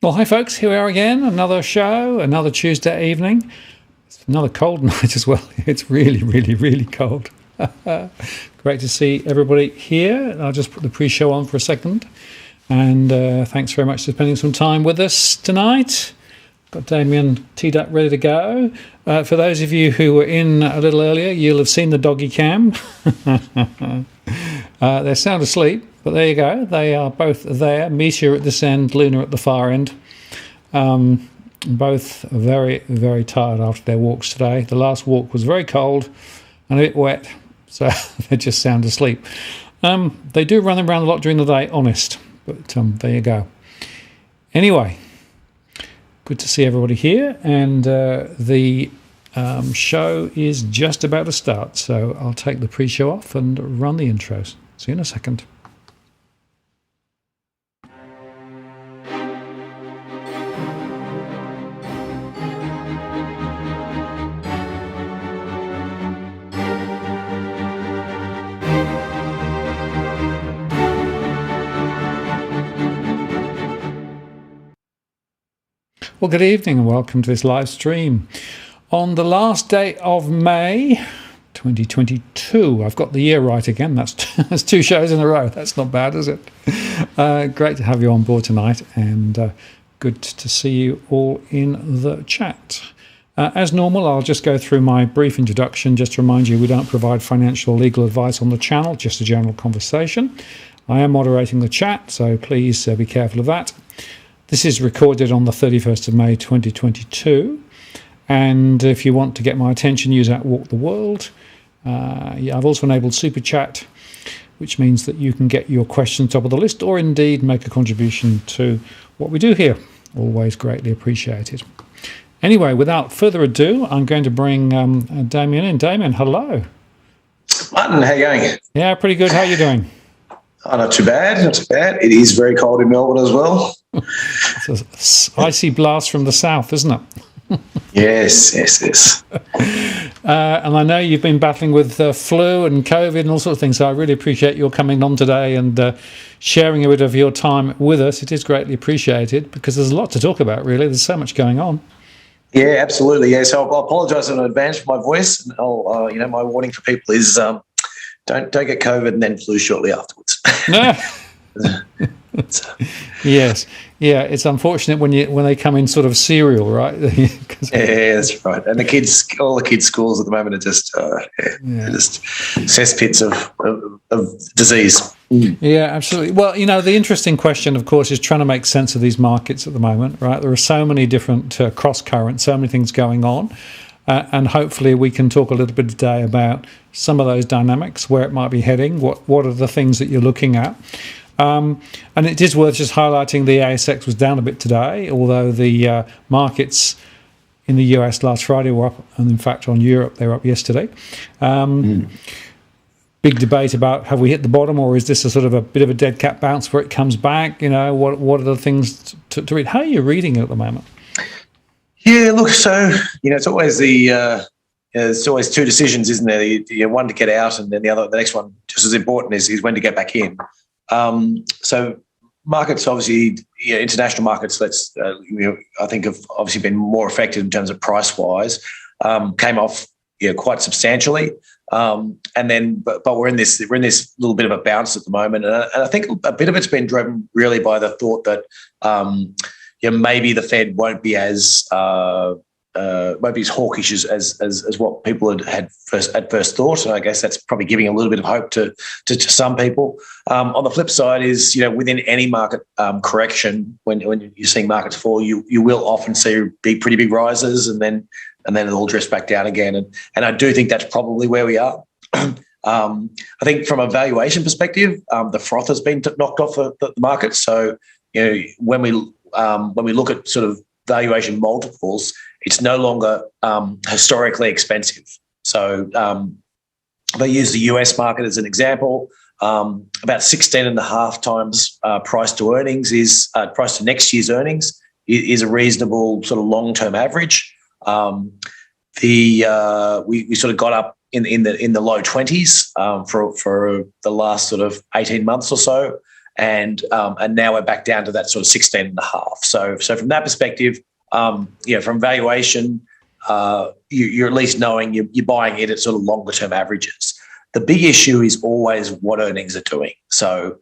Well, hi folks, here we are again, another show, another Tuesday evening. It's another cold night as well. It's really, really, really cold. Great to see everybody here. I'll just put the pre-show on for a second. And thanks very much for spending some time with us tonight. Got Damien teed up, ready to go. For those of you who were in a little earlier, you'll have seen the doggy cam. They're sound asleep. But there you go. They are both there. Meteor at this end, Lunar at the far end. Both very, very tired after their walks today. The last walk was very cold and a bit wet, so they're just sound asleep. They do run around a lot during the day, honest. But there you go. Anyway, good to see everybody here. And the show is just about to start. So I'll take the pre-show off and run the intros. See you in a second. Well, good evening and welcome to this live stream. On the last day of May 2022, I've got the year right again. That's 2 shows in a row. That's not bad, is it? Great to have you on board tonight, and good to see you all in the chat. As normal, I'll just go through my brief introduction just to remind you we don't provide financial or legal advice on the channel, just a general conversation. I am moderating the chat, so please be careful of that. This is recorded on the 31st of May 2022, and if you want to get my attention, use Walk the World. I've also enabled Super Chat, which means that you can get your questions top of the list or indeed make a contribution to what we do here. Always greatly appreciated. Anyway, without further ado, I'm going to bring Damien in. Damien, hello. Martin, how you going? Yeah, pretty good. How are you doing? Oh, not too bad, not too bad. It is very cold in Melbourne as well. It's an icy blast from the south, isn't it? Yes. And I know you've been battling with flu and COVID and all sorts of things, so I really appreciate your coming on today and sharing a bit of your time with us. It is greatly appreciated because there's a lot to talk about, really. There's so much going on. Yeah, absolutely. Yeah, so I'll apologise in advance for my voice. And I'll, my warning for people is don't get COVID and then flu shortly afterwards. No. Yes, yeah. It's unfortunate when they come in sort of serial, right? Yeah, that's right. And all the kids' schools at the moment are just just cesspits of disease. Yeah, absolutely. Well, the interesting question, of course, is trying to make sense of these markets at the moment, right? There are so many different cross currents, so many things going on. And hopefully we can talk a little bit today about some of those dynamics, where it might be heading, what are the things that you're looking at. And it is worth just highlighting the ASX was down a bit today, although the markets in the US last Friday were up, and in fact on Europe they were up yesterday. Big debate about have we hit the bottom, or is this a sort of a bit of a dead cat bounce where it comes back? What are the things to read? How are you reading it at the moment? Yeah, look, so it's always there's always 2 decisions, isn't there? One to get out, and then the next one, just as important, is when to get back in. So markets, obviously, international markets, I think have obviously been more affected in terms of price wise. Came off quite substantially, and then but we're in this little bit of a bounce at the moment, and I think a bit of it's been driven really by the thought that maybe the Fed won't be as hawkish as what people had at first thought, and I guess that's probably giving a little bit of hope to some people. On the flip side is within any market correction, when you're seeing markets fall, you will often see pretty big rises, and then it'll drift back down again, and I do think that's probably where we are. I think from a valuation perspective, the froth has been knocked off the market. So when we look at sort of valuation multiples, it's no longer historically expensive. So they use the US market as an example. About 16.5 times price to earnings price to next year's earnings is a reasonable sort of long-term average. We sort of got up in the low 20s for the last sort of 18 months or so. And now we're back down to that sort of 16.5. So from that perspective, from valuation, you're at least knowing you're buying it at sort of longer term averages. The big issue is always what earnings are doing. So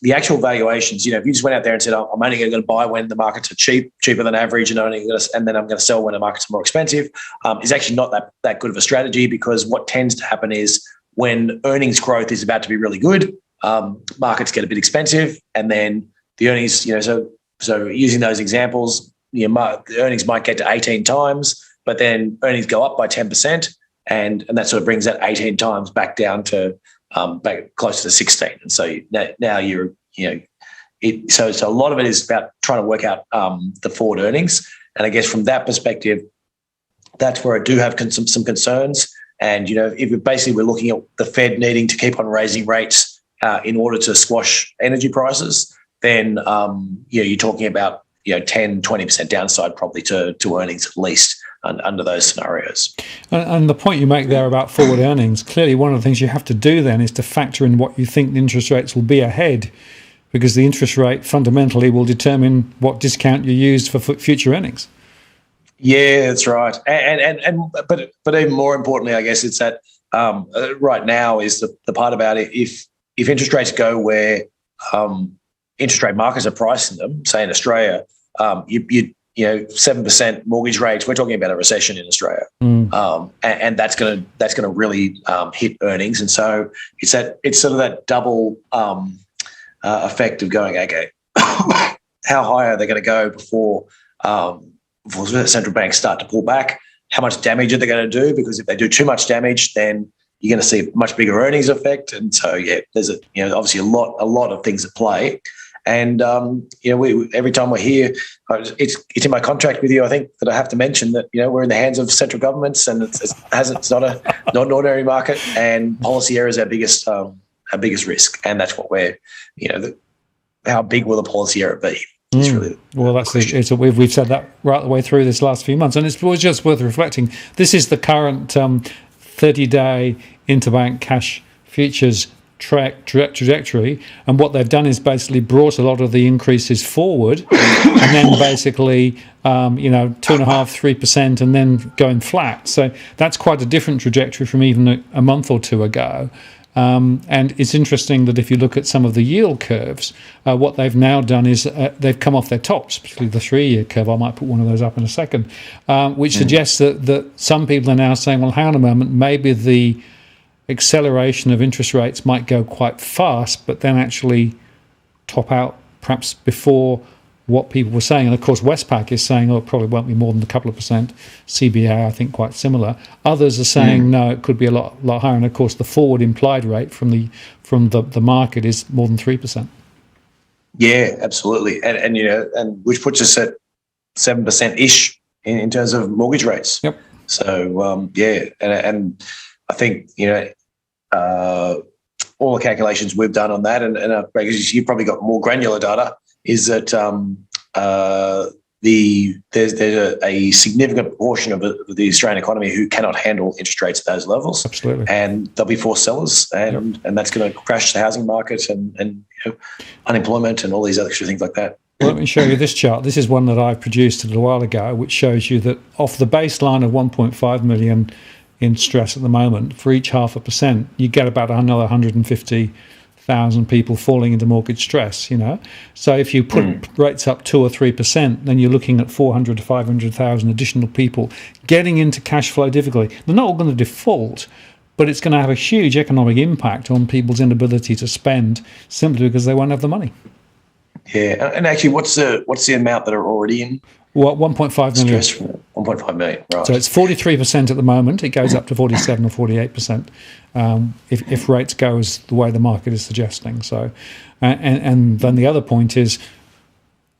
the actual valuations, if you just went out there and said, I'm only going to buy when the markets are cheaper than average, and then I'm going to sell when the markets are more expensive, is actually not that good of a strategy, because what tends to happen is when earnings growth is about to be really good, markets get a bit expensive, and then the earnings, so using those examples, the earnings might get to 18 times, but then earnings go up by 10%, and that sort of brings that 18 times back down to back closer to 16. And so now you're, so a lot of it is about trying to work out the forward earnings. And I guess from that perspective, that's where I do have some concerns. And, if we're looking at the Fed needing to keep on raising rates in order to squash energy prices, then, you're talking about, 10, 20% downside probably to earnings at least under those scenarios. And the point you make there about forward earnings, clearly one of the things you have to do then is to factor in what you think the interest rates will be ahead, because the interest rate fundamentally will determine what discount you use for future earnings. Yeah, that's right. But even more importantly, I guess it's that right now is the part about it. If interest rates go where interest rate markets are pricing them, say in Australia, 7% mortgage rates. We're talking about a recession in Australia, and that's going to really hit earnings. And so it's sort of that double effect of going, okay, how high are they going to go before central banks start to pull back? How much damage are they going to do? Because if they do too much damage, then you're going to see a much bigger earnings effect. And so there's obviously a lot of things at play. And we every time we're here, it's in my contract with you, I think, that I have to mention that we're in the hands of central governments, and it's not an ordinary market, and policy error is our biggest risk, and that's what we're how big will the policy error be? It's really we've said that right the way through this last few months, and it's just worth reflecting. This is the current 30-day interbank cash futures trajectory, and what they've done is basically brought a lot of the increases forward, and then basically 2.5-3%, and then going flat. So that's quite a different trajectory from even a month or two ago. And it's interesting that if you look at some of the yield curves, what they've now done is they've come off their tops, particularly the 3-year curve. I might put one of those up in a second, which suggests that some people are now saying, well, hang on a moment, maybe the acceleration of interest rates might go quite fast, but then actually top out perhaps before what people were saying. And of course, Westpac is saying, it probably won't be more than a couple of percent. CBA, I think, quite similar. Others are saying, no, it could be a lot higher. And of course, the forward implied rate from the market is more than 3%. Yeah, absolutely. And which puts us at 7% ish in terms of mortgage rates. Yep. So and I think all the calculations we've done on that, and because you've probably got more granular data, is that there's a significant proportion of the Australian economy who cannot handle interest rates at those levels. Absolutely. And they'll be forced sellers, and that's going to crash the housing market and unemployment and all these other things like that. Well, let me show you this chart. This is one that I produced a little while ago, which shows you that off the baseline of 1.5 million in stress at the moment, for each 0.5%, you get about another 150,000 people falling into mortgage stress, So if you put rates up 2 or 3%, then you're looking at 400 to 500,000 additional people getting into cash flow difficulty. They're not all going to default, but it's going to have a huge economic impact on people's inability to spend simply because they won't have the money. Yeah, and actually, what's the amount that are already in? Well, 1.5 million. 1.5 million, right. So it's 43% at the moment. It goes up to 47 or 48% if rates go as the way the market is suggesting. So, and then the other point is,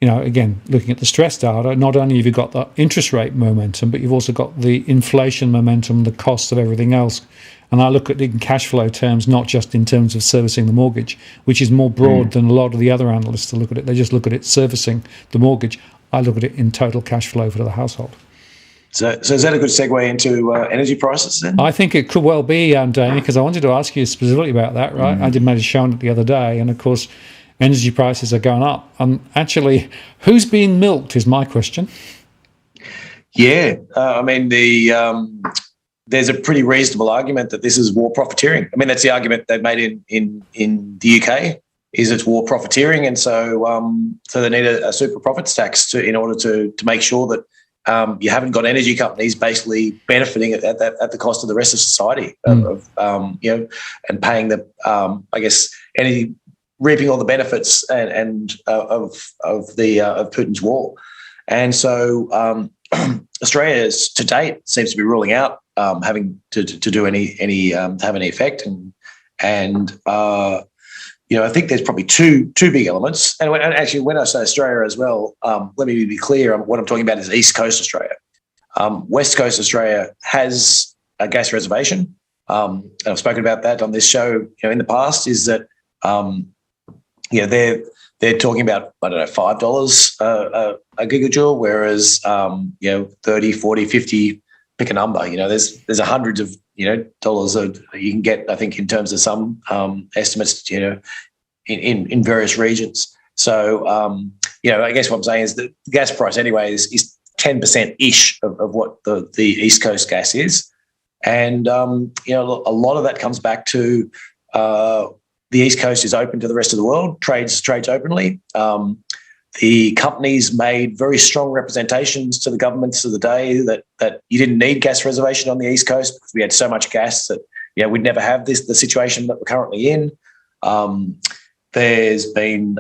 again, looking at the stress data, not only have you got the interest rate momentum, but you've also got the inflation momentum, the cost of everything else. And I look at it in cash flow terms, not just in terms of servicing the mortgage, which is more broad than a lot of the other analysts to look at it. They just look at it servicing the mortgage. I look at it in total cash flow for the household. So is that a good segue into energy prices then? I think it could well be, Damien, because I wanted to ask you specifically about that, right? I did manage to show it the other day, and of course, energy prices are going up. Actually, who's being milked is my question. Yeah, there's a pretty reasonable argument that this is war profiteering. I mean, that's the argument they've made in the UK, is it's war profiteering, and so they need a super profits tax in order to make sure that you haven't got energy companies basically benefiting at the cost of the rest of society, and paying the energy, reaping all the benefits and of Putin's war. And so Australia to date seems to be ruling out having to do any to have any effect, and I think there's probably two big elements. And actually, when I say Australia as well, let me be clear. What I'm talking about is East Coast Australia. West Coast Australia has a gas reservation. And I've spoken about that on this show. In the past, is that they're talking about, I don't know, $5 a gigajoule, whereas 30, 40, 50, pick a number. There's hundreds of dollars that you can get, I think, in terms of some estimates, in various regions. So, I guess what I'm saying is that the gas price anyway is 10%-ish of what the East Coast gas is. And, a lot of that comes back to the East Coast is open to the rest of the world, trades openly. The companies made very strong representations to the governments of the day that you didn't need gas reservation on the East Coast because we had so much gas that we'd never have the situation that we're currently in. There's been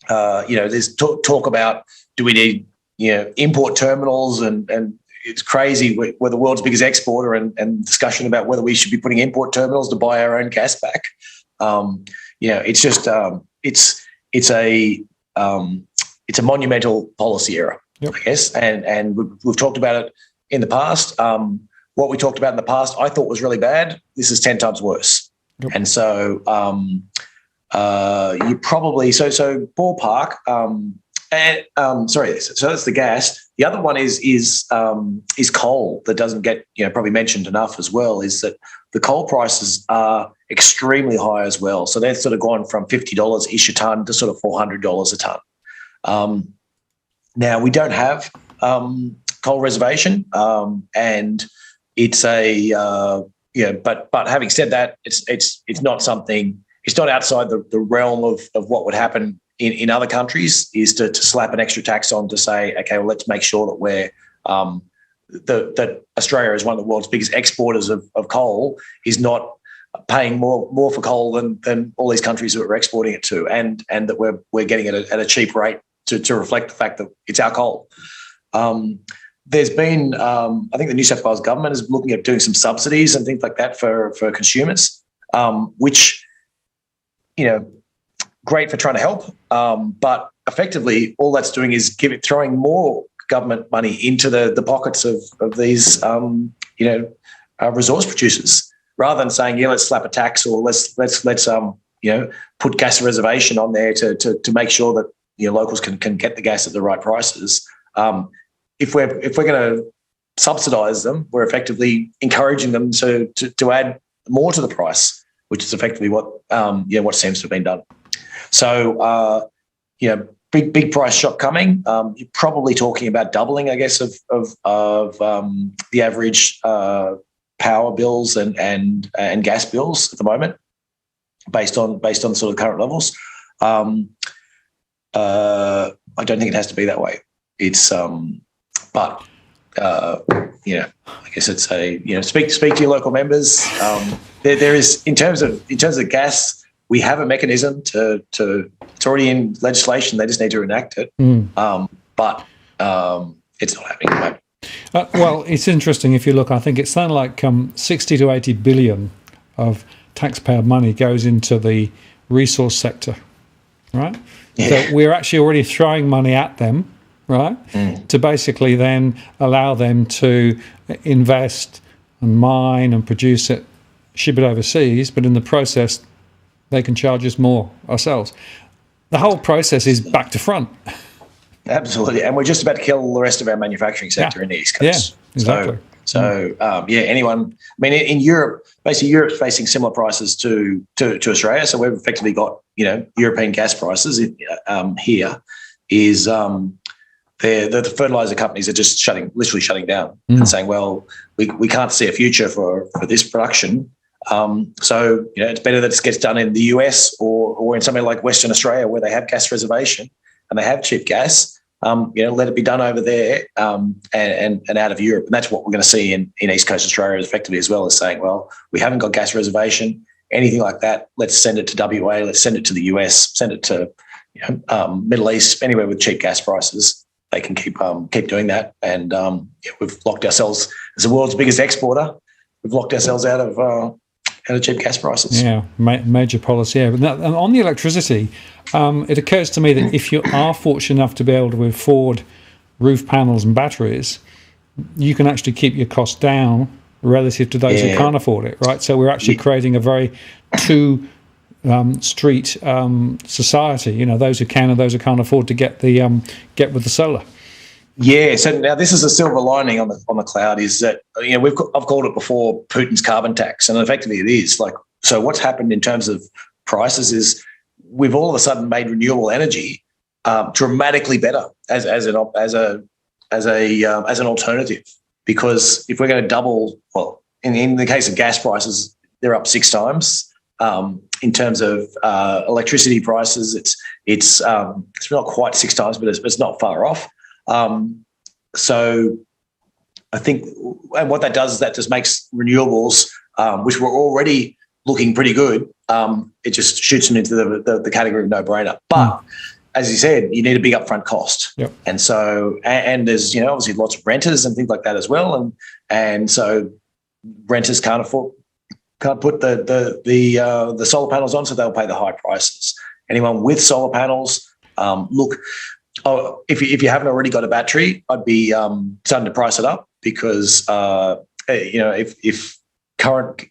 there's talk about, do we need import terminals, and it's crazy. We're the world's biggest exporter, and discussion about whether we should be putting import terminals to buy our own gas back. It's just it's a monumental policy error, I guess, and we've talked about it in the past. What we talked about in the past, I thought was really bad. This is 10 times worse, and so you probably so ballpark. So that's the gas. The other one is coal that doesn't get probably mentioned enough as well. Is that the coal prices are extremely high as well. So they've sort of gone from $50 ish a ton to sort of $400 a ton. Now we don't have coal reservation, and it's but having said that, it's not something. It's not outside the realm of what would happen in other countries, is to slap an extra tax on to say, okay, well, let's make sure that we're that Australia is one of the world's biggest exporters of coal, is not paying more for coal than all these countries that we're exporting it to, and that we're getting it at a cheap rate to reflect the fact that it's our coal. There's been, I think the New South Wales government is looking at doing some subsidies and things like that for consumers, which, great for trying to help, but effectively all that's doing is throwing more government money into the pockets of these resource producers, rather than saying, let's slap a tax, or let's put gas reservation on there to make sure that locals can get the gas at the right prices. If we're going to subsidise them, we're effectively encouraging them to add more to the price, which is effectively what seems to have been done. So big price shock coming. You're probably talking about doubling, I guess, of the average power bills and gas bills at the moment, based on sort of current levels. I don't think it has to be that way. It's but I guess it's speak to your local members. There is in terms of gas, we have a mechanism to it's already in legislation. They just need to enact it. But it's not happening at the moment. Well, it's interesting if you look. I think it's something like 60 to 80 billion of taxpayer money goes into the resource sector, right? Yeah. So we're actually already throwing money at them, right, to basically then allow them to invest and mine and produce it, ship it overseas, but in the process they can charge us more ourselves. The whole process is back to front. Absolutely, and we're just about to kill the rest of our manufacturing sector in the East Coast. Yeah, exactly. Anyone. I mean, in Europe, basically, Europe's facing similar prices to Australia. So we've effectively got European gas prices here. Is the fertilizer companies are just literally shutting down and saying, well, we can't see a future for this production. So it's better that it gets done in the US or in somewhere like Western Australia, where they have gas reservation and they have cheap gas. let it be done over there and out of Europe. And that's what we're going to see in East Coast Australia effectively as well, as saying, well, we haven't got gas reservation, anything like that. Let's send it to WA. Let's send it to the US. Send it to Middle East, anywhere with cheap gas prices. They can keep doing that. And we've locked ourselves as the world's biggest exporter. We've locked ourselves out of cheap gas prices. Yeah, major policy. Yeah, but now, on the electricity, it occurs to me that if you are fortunate enough to be able to afford roof panels and batteries, you can actually keep your costs down relative to those who can't afford it, right? So we're actually creating a very street society. Those who can and those who can't afford to get with the solar. Yeah. So now this is a silver lining on the cloud is that I've called it before Putin's carbon tax, and effectively it is like. So what's happened in terms of prices is we've all of a sudden made renewable energy dramatically better as an alternative, because if we're going to double, well, in the case of gas prices, they're up 6 times. In terms of electricity prices, it's not quite 6 times, but it's not far off. So I think, and what that does is that just makes renewables, which were already looking pretty good, it just shoots them into the category of no-brainer. But as you said, you need a big upfront cost. Yep. And so, and there's, obviously lots of renters and things like that as well. And so renters can't put the solar panels on, so they'll pay the high prices. Anyone with solar panels, if you haven't already got a battery, I'd be starting to price it up, because if current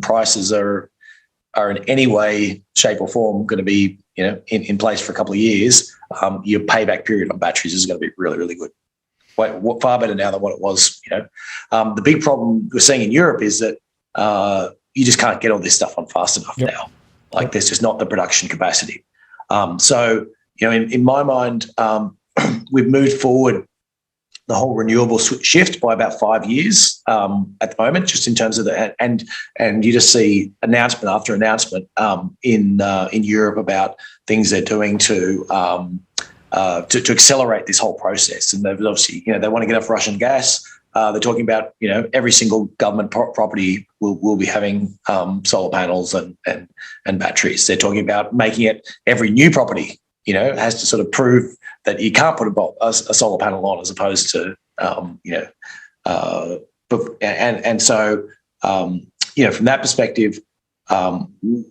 prices are in any way, shape or form going to be in place for a couple of years, your payback period on batteries is going to be really, really good. Far better now than what it was. The big problem we're seeing in Europe is that you just can't get all this stuff on fast enough now. There's just not the production capacity. So in my mind, we've moved forward the whole renewable shift by about 5 years at the moment, just in terms of and you just see announcement after announcement in Europe about things they're doing to accelerate this whole process. And they've obviously, they want to get off Russian gas. They're talking about, every single government property will be having solar panels and batteries. They're talking about making it every new property, has to sort of prove that you can't put a solar panel on, as opposed to, so from that perspective,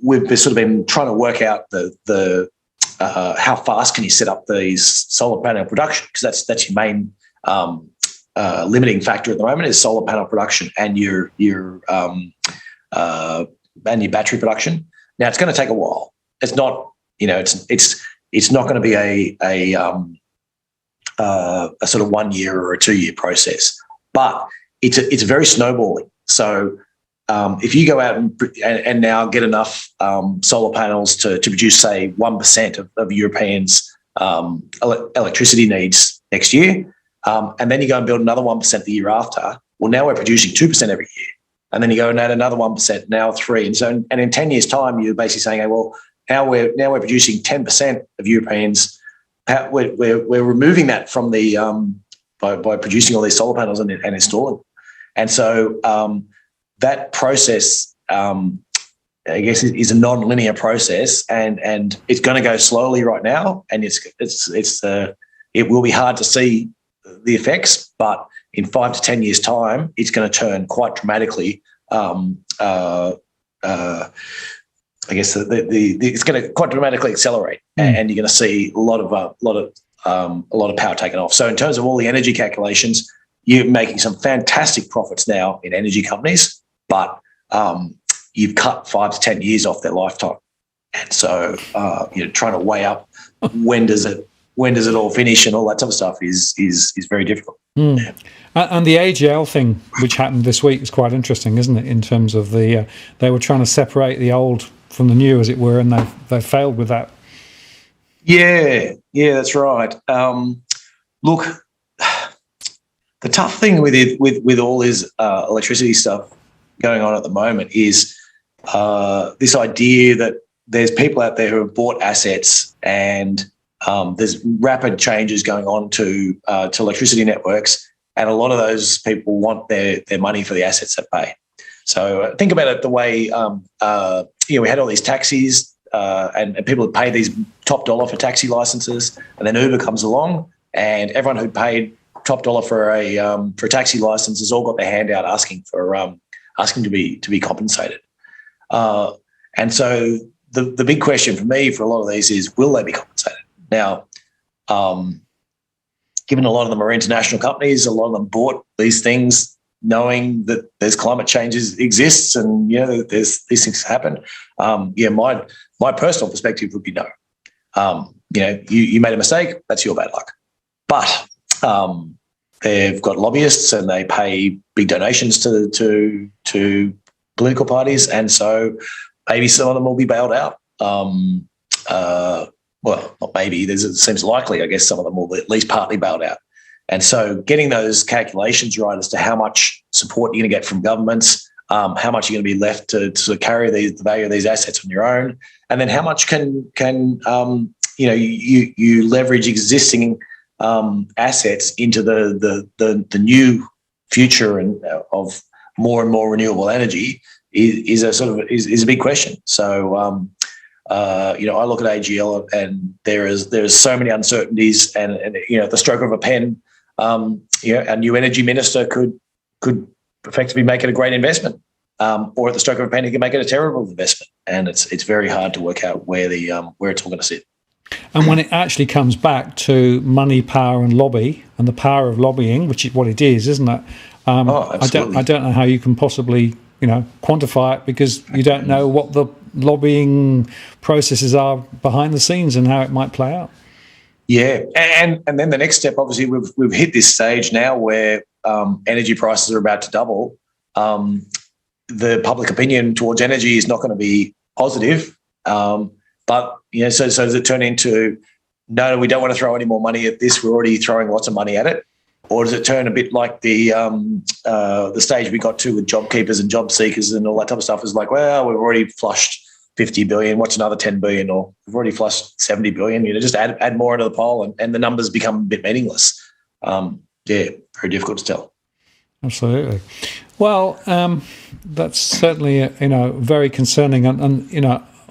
we've sort of been trying to work out the how fast can you set up these solar panel production, because that's your main limiting factor at the moment, is solar panel production and your battery production. Now it's going to take a while. It's not, it's not going to be a sort of 1 year or a 2 year process, but it's very snowballing. So if you go out and now get enough solar panels to produce, say, 1% of Europeans' electricity needs next year, and then you go and build another 1% the year after, well, now we're producing 2% every year. And then you go and add another 1%, now 3%. And so, and in 10 years' time, you're basically saying, hey, well, now we're producing 10% of Europeans. We're removing that from the by producing all these solar panels and installing. And so that process, I guess, is a non-linear process, and it's going to go slowly right now, and it will be hard to see the effects, but in 5 to 10 years' time, it's going to turn quite dramatically. I guess it's going to quite dramatically accelerate, and you're going to see a lot of power taken off. So in terms of all the energy calculations, you're making some fantastic profits now in energy companies, but you've cut 5 to 10 years off their lifetime, and so you're trying to weigh up when does it all finish and all that type of stuff is very difficult. Yeah. And the AGL thing, which happened this week, is quite interesting, isn't it? In terms of they were trying to separate the old from the new, as it were, and they failed with that. Yeah, that's right. Look, the tough thing with all this electricity stuff going on at the moment is this idea that there's people out there who have bought assets and There's rapid changes going on to electricity networks, and a lot of those people want their money for the assets that pay. So think about it the way we had all these taxis, and people would pay these top dollar for taxi licenses, and then Uber comes along, and everyone who paid top dollar for a taxi license has all got their hand out asking to be compensated. And so the big question for me for a lot of these is, will they be compensated? Now, given a lot of them are international companies, a lot of them bought these things knowing that there's climate changes exists and there's these things happen. My personal perspective would be no. You made a mistake, that's your bad luck. But they've got lobbyists and they pay big donations to political parties, and so maybe some of them will be bailed out. Well, not maybe. It seems likely, I guess, some of them will be at least partly bailed out. And so getting those calculations right as to how much support you're going to get from governments, how much you're going to be left to sort of carry the value of these assets on your own, and then how much can you leverage existing assets into the new future and of more and more renewable energy is a big question. So I look at AGL and there's so many uncertainties, and at the stroke of a pen, a new energy minister could effectively make it a great investment, or at the stroke of a pen he can make it a terrible investment, and it's very hard to work out where it's all going to sit. And when it actually comes back to money, power, and lobby, and the power of lobbying, which is what it is, isn't it? I don't know how you can possibly quantify it, because you don't know what the lobbying processes are behind the scenes and how it might play out. Yeah, and then the next step, obviously, we've hit this stage now where energy prices are about to double. The public opinion towards energy is not going to be positive, but so does it turn into, no, we don't want to throw any more money at this, we're already throwing lots of money at it? Or does it turn a bit like the stage we got to with job keepers and job seekers and all that type of stuff? Is like, well, we've already flushed 50 billion, what's another 10 billion? Or we've already flushed 70 billion, just add more into the pile, and the numbers become a bit meaningless. Very difficult to tell. Absolutely. Well, that's certainly very concerning. And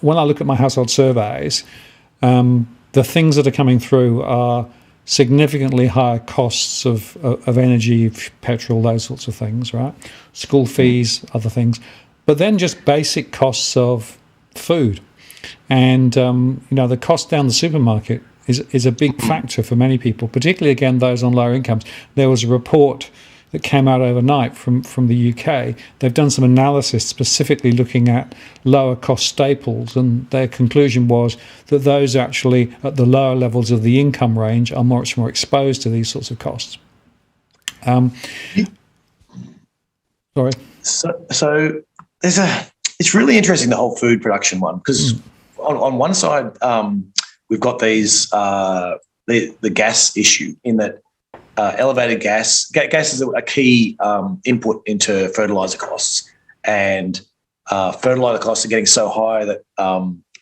when I look at my household surveys, the things that are coming through are significantly higher costs of energy, petrol, those sorts of things, right? School fees, other things, but then just basic costs of food, and the cost down the supermarket is a big factor for many people, particularly again those on lower incomes. There was a report that came out overnight from the UK. They've done some analysis specifically looking at lower cost staples, and their conclusion was that those actually at the lower levels of the income range are much more exposed to these sorts of costs. Sorry. So it's really interesting, the whole food production one, because on one side we've got these the gas issue, in that elevated gas is a key input into fertilizer costs, and fertilizer costs are getting so high that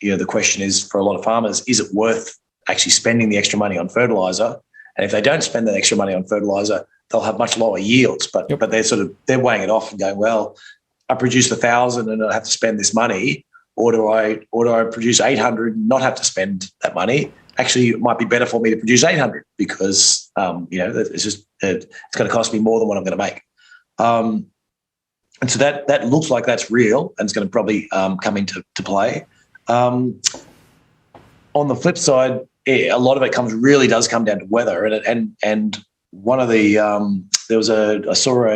the question is, for a lot of farmers, is it worth actually spending the extra money on fertilizer? And if they don't spend that extra money on fertilizer, they'll have much lower yields. But they're weighing it off and going, well, I produced 1,000 and I have to spend this money, or do I produce 800 and not have to spend that money? Actually, it might be better for me to produce 800 because it's going to cost me more than what I'm going to make. And so that looks like that's real, and it's going to probably come into play. On the flip side, a lot of it really does come down to weather, and one of the I saw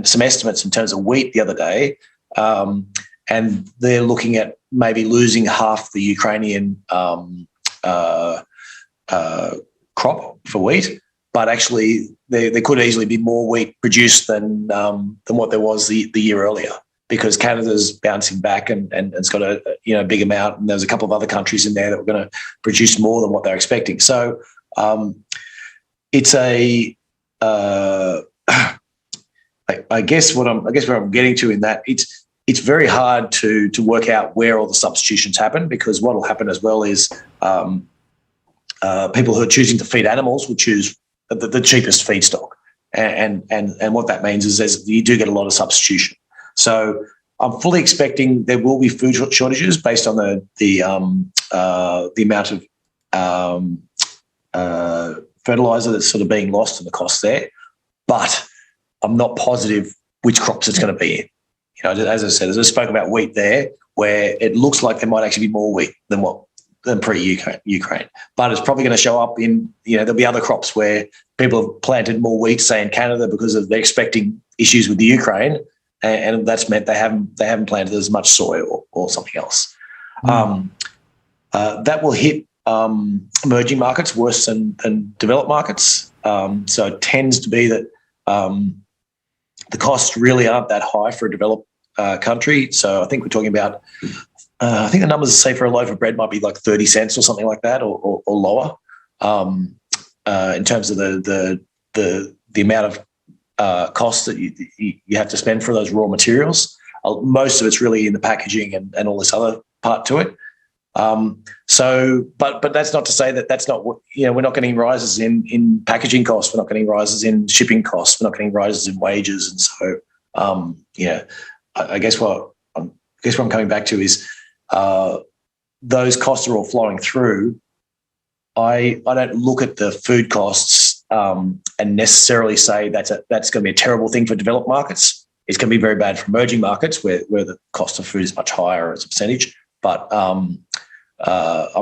some estimates in terms of wheat the other day, and they're looking at maybe losing half the Ukrainian crop for wheat, but actually there could easily be more wheat produced than what there was the year earlier, because Canada's bouncing back and it's got a big amount, and there's a couple of other countries in there that were going to produce more than what they're expecting. So it's I guess where I'm getting to in that, it's very hard to work out where all the substitutions happen, because what will happen as well is people who are choosing to feed animals will choose the cheapest feedstock, and what that means is you do get a lot of substitution. So I'm fully expecting there will be food shortages based on the amount of fertilizer that's sort of being lost and the cost there, but I'm not positive which crops it's going to be in. As I said, as I spoke about wheat there, where it looks like there might actually be more wheat than pre-Ukraine, but it's probably going to show up in, there'll be other crops where people have planted more wheat, say in Canada, because they're expecting issues with the Ukraine, and that's meant they haven't planted as much soy or something else. That will hit emerging markets worse than developed markets. So it tends to be that the costs really aren't that high for a developed country. So I think we're talking about, I think the numbers say for a loaf of bread might be like 30 cents or something like that, or lower, in terms of the amount of costs that you have to spend for those raw materials. Most of it's really in the packaging and all this other part to it. But that's not to say that's not what, we're not getting rises in packaging costs. We're not getting rises in shipping costs. We're not getting rises in wages. And so, I guess what I'm coming back to is those costs are all flowing through. I don't look at the food costs and necessarily say that's going to be a terrible thing for developed markets. It's going to be very bad for emerging markets where the cost of food is much higher as a percentage. But I'm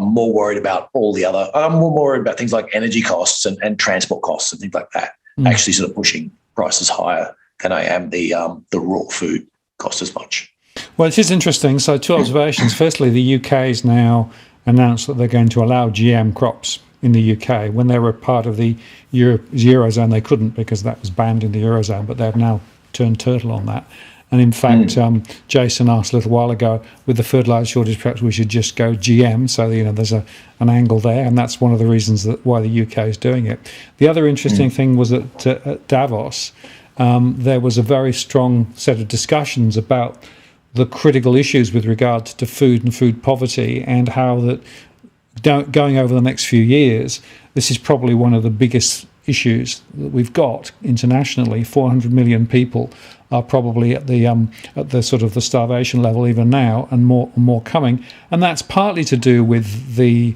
more worried about I'm more worried about things like energy costs and transport costs and things like that, actually sort of pushing prices higher than I am the raw food cost as much. Well, it is interesting. So 2 observations. Firstly, the UK has now announced that they're going to allow GM crops in the UK. When they were part of the Eurozone, they couldn't because that was banned in the Eurozone, but they've now turned turtle on that. And in fact, Jason asked a little while ago, with the fertiliser shortage, perhaps we should just go GM. So, there's an angle there, and that's one of the reasons why the UK is doing it. The other interesting thing was that at Davos, there was a very strong set of discussions about the critical issues with regard to food and food poverty, and how that going over the next few years, this is probably one of the biggest issues that we've got internationally. 400 million people are probably at the sort of the starvation level even now, and more coming. And that's partly to do with the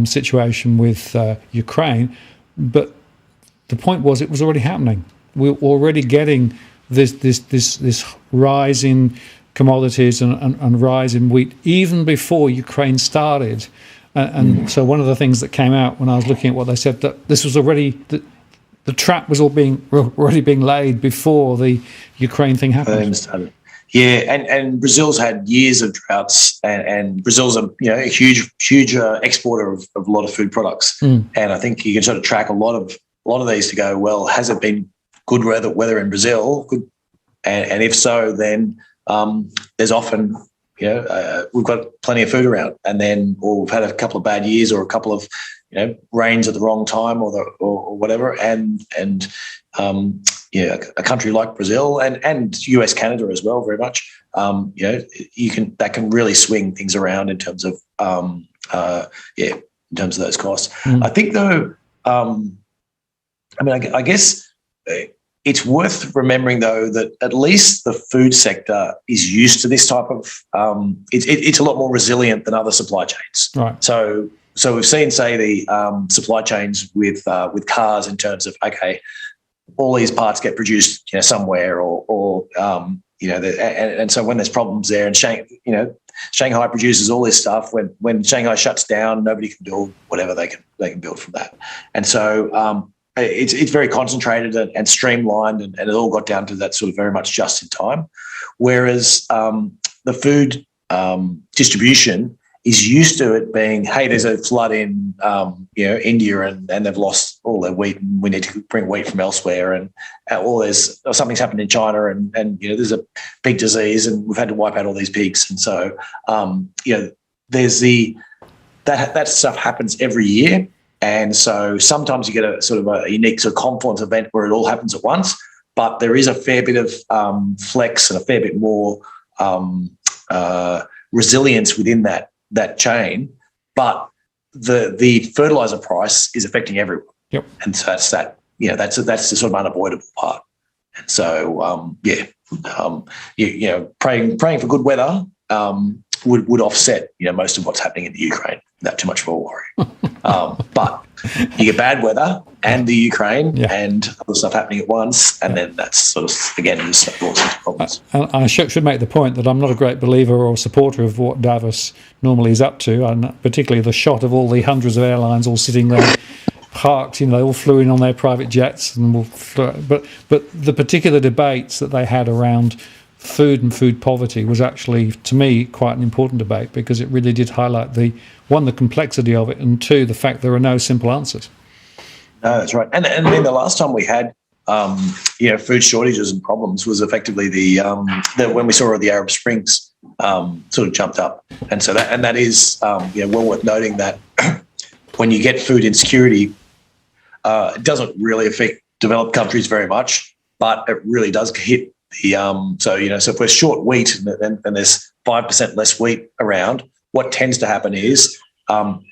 situation with Ukraine. But the point was, it was already happening. We're already getting this rise in commodities and rise in wheat even before Ukraine started. And so one of the things that came out when I was looking at what they said, that this was already the trap was already being laid before the Ukraine thing happened. Yeah, and Brazil's had years of droughts, and Brazil's a huge exporter of a lot of food products. And I think you can sort of track a lot of these to go, well, has it been good weather in Brazil? Good, and if so, then there's often we've got plenty of food around, and then or we've had a couple of bad years or a couple of rains at the wrong time or whatever, and a country like Brazil and US, Canada as well, very much. That can really swing things around in terms of in terms of those costs. I think though, I guess it's worth remembering though that at least the food sector is used to this type of. It's a lot more resilient than other supply chains. Right. So we've seen, say, the supply chains with cars in terms of, okay, all these parts get produced somewhere, and so when there's problems there, and Shanghai produces all this stuff. When Shanghai shuts down, nobody can build whatever they can build from that, and so it's very concentrated and streamlined, and it all got down to that sort of very much just in time. Whereas the food distribution is used to it being, hey, there's a flood in India and they've lost all their wheat and we need to bring wheat from elsewhere, and something's happened in China and there's a pig disease and we've had to wipe out all these pigs, and so there's that stuff happens every year, and so sometimes you get a sort of a unique sort of confluence event where it all happens at once, but there is a fair bit of flex and a fair bit more resilience within that chain. But the fertilizer price is affecting everyone. Yep. And so that's that. That's the sort of unavoidable part. And so praying for good weather would offset most of what's happening in the Ukraine without too much of a worry. But you get bad weather and the Ukraine and other stuff happening at once, and then that's sort of again just all sorts of problems. And I should make the point that I'm not a great believer or supporter of what Davos normally is up to, and particularly the shot of all the hundreds of airlines all sitting there parked. They all flew in on their private jets, and but the particular debates that they had around food and food poverty was actually, to me, quite an important debate, because it really did highlight the complexity of it, and two, the fact there are no simple answers. No, that's right. And then the last time we had food shortages and problems was effectively the when we saw the Arab Springs sort of jumped up, and so that is well worth noting that when you get food insecurity, it doesn't really affect developed countries very much, but it really does hit the so if we're short wheat and there's 5% less wheat around, what tends to happen is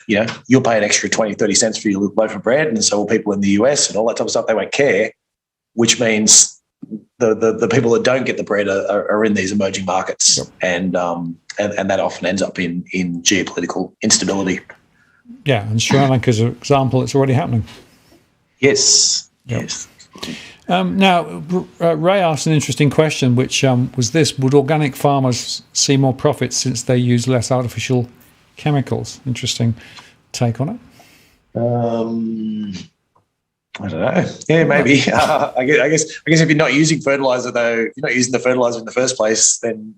you'll pay an extra 20, 30 cents for your loaf of bread, and so will people in the US and all that type of stuff. They won't care, which means the people that don't get the bread are in these emerging markets. Yep. and that often ends up in geopolitical instability. Yeah, and Sri Lanka is an example. It's already happening. Yes. Yep. Yes. Now, Ray asked an interesting question, which was this: would organic farmers see more profits since they use less artificial chemicals? Interesting take on it. I don't know. Yeah, maybe. I guess if you're not using fertilizer, though, if you're not using the fertilizer in the first place, then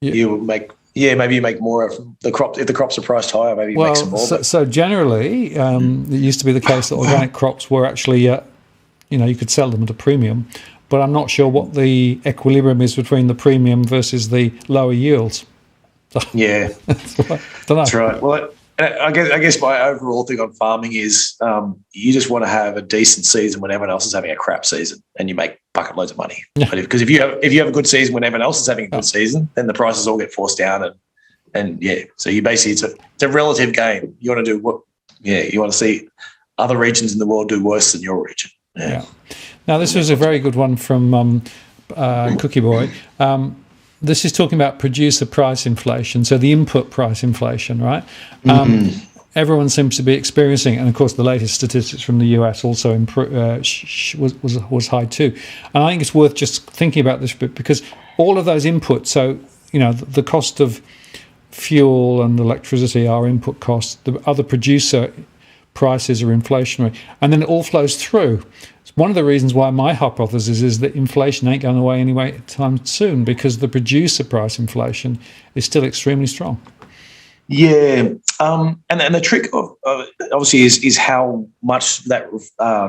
you make. Yeah, maybe you make more of the crop. If the crops are priced higher, maybe you make some more. So generally, it used to be the case that organic crops were actually, you could sell them at a premium, but I'm not sure what the equilibrium is between the premium versus the lower yields. Yeah, don't know. That's right. Well, I guess my overall thing on farming is you just want to have a decent season when everyone else is having a crap season, and you make bucket loads of money. Yeah. Because if you have a good season when everyone else is having a good season, then the prices all get forced down, and so you basically it's a relative game. You want to do you want to see other regions in the world do worse than your region. Yeah. Now this was a very good one from Cookie Boy. This is talking about producer price inflation, so the input price inflation, right? Everyone seems to be experiencing, and of course the latest statistics from the US also was high too. And I think it's worth just thinking about this bit, because all of those inputs, so the cost of fuel and electricity are input costs, the other producer prices are inflationary, and then it all flows through. It's one of the reasons why my hypothesis is that inflation ain't going away anyway anytime soon, because the producer price inflation is still extremely strong. Yeah, and the trick of obviously is how much that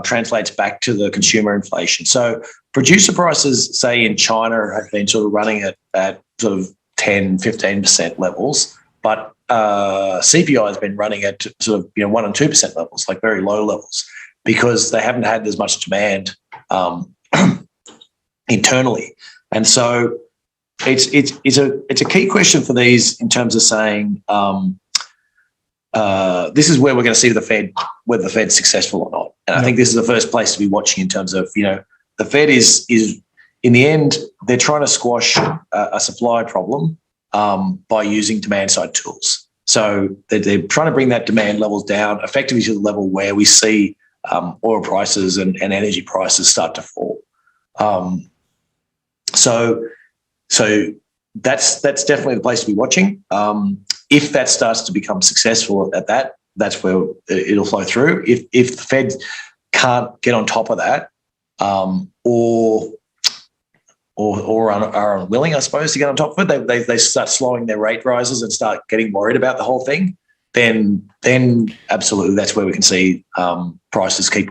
translates back to the consumer inflation. So producer prices, say in China, have been sort of running at sort of 10, 15% levels, but CPI has been running at sort of 1% and 2% levels, like very low levels, because they haven't had as much demand internally. And so it's a key question for these in terms of saying this is where we're going to see whether the Fed's successful or not. And I think this is the first place to be watching in terms of, the Fed is in the end, they're trying to squash a supply problem by using demand side tools. So they're trying to bring that demand levels down effectively to the level where we see oil prices and energy prices start to fall. So that's definitely the place to be watching. If that starts to become successful at that, that's where it'll flow through. If the Fed can't get on top of that, or are unwilling, I suppose, to get on top of it, they start slowing their rate rises and start getting worried about the whole thing, then absolutely that's where we can see prices keep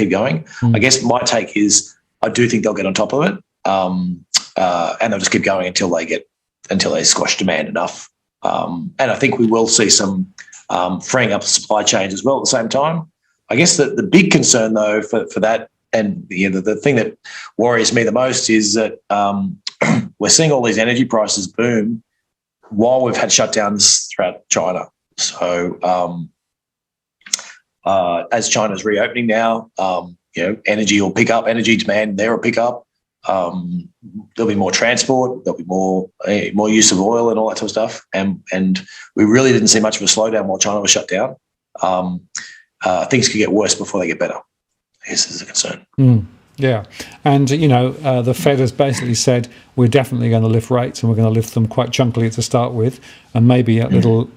going. I guess my take is I do think they'll get on top of it, and they'll just keep going until they squash demand enough. And I think we will see some freeing up the supply chains as well at the same time. I guess the big concern though for that, and the thing that worries me the most is that we're seeing all these energy prices boom while we've had shutdowns throughout China. So as China's reopening now, energy will pick up, energy demand there will pick up. There'll be more transport, there'll be more use of oil and all that sort of stuff. And we really didn't see much of a slowdown while China was shut down. Things could get worse before they get better, I guess is a concern. Yeah. And, the Fed has basically said we're definitely going to lift rates, and we're going to lift them quite chunkily to start with, and maybe a little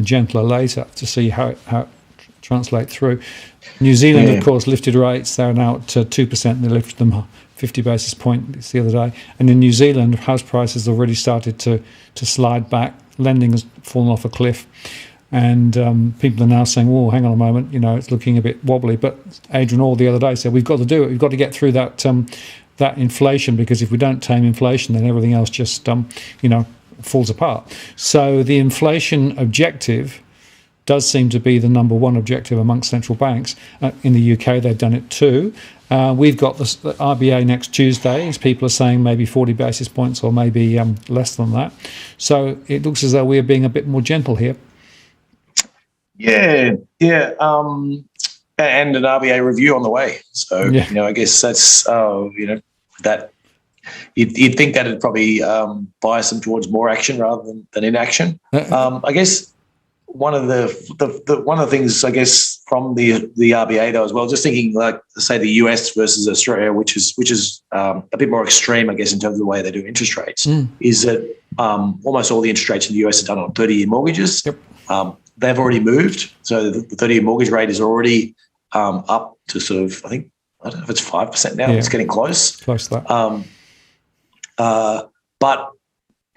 gentler later to see how it translates through. New Zealand, of course, lifted rates. They're now at 2%. They lifted them 50 basis points the other day. And in New Zealand, house prices already started to slide back. Lending has fallen off a cliff. And people are now saying, "Oh, hang on a moment, it's looking a bit wobbly." But Adrian Orr the other day said, "We've got to do it. We've got to get through that inflation, because if we don't tame inflation, then everything else just falls apart." So the inflation objective does seem to be the number one objective amongst central banks. In the UK, they've done it too. We've got the RBA next Tuesday, as people are saying, maybe 40 basis points or maybe less than that. So it looks as though we're being a bit more gentle here. Yeah. And an RBA review on the way. So, I guess that's, that you'd think that it'd probably bias them towards more action rather than inaction. I guess one of the things, I guess, from the RBA though as well, just thinking like, say, the US versus Australia, which is a bit more extreme, I guess, in terms of the way they do interest rates, is that almost all the interest rates in the US are done on 30-year mortgages. Yep. They've already moved. So the 30-year mortgage rate is already up to sort of, I don't know if it's 5% now. Yeah. It's getting close. Close to that. But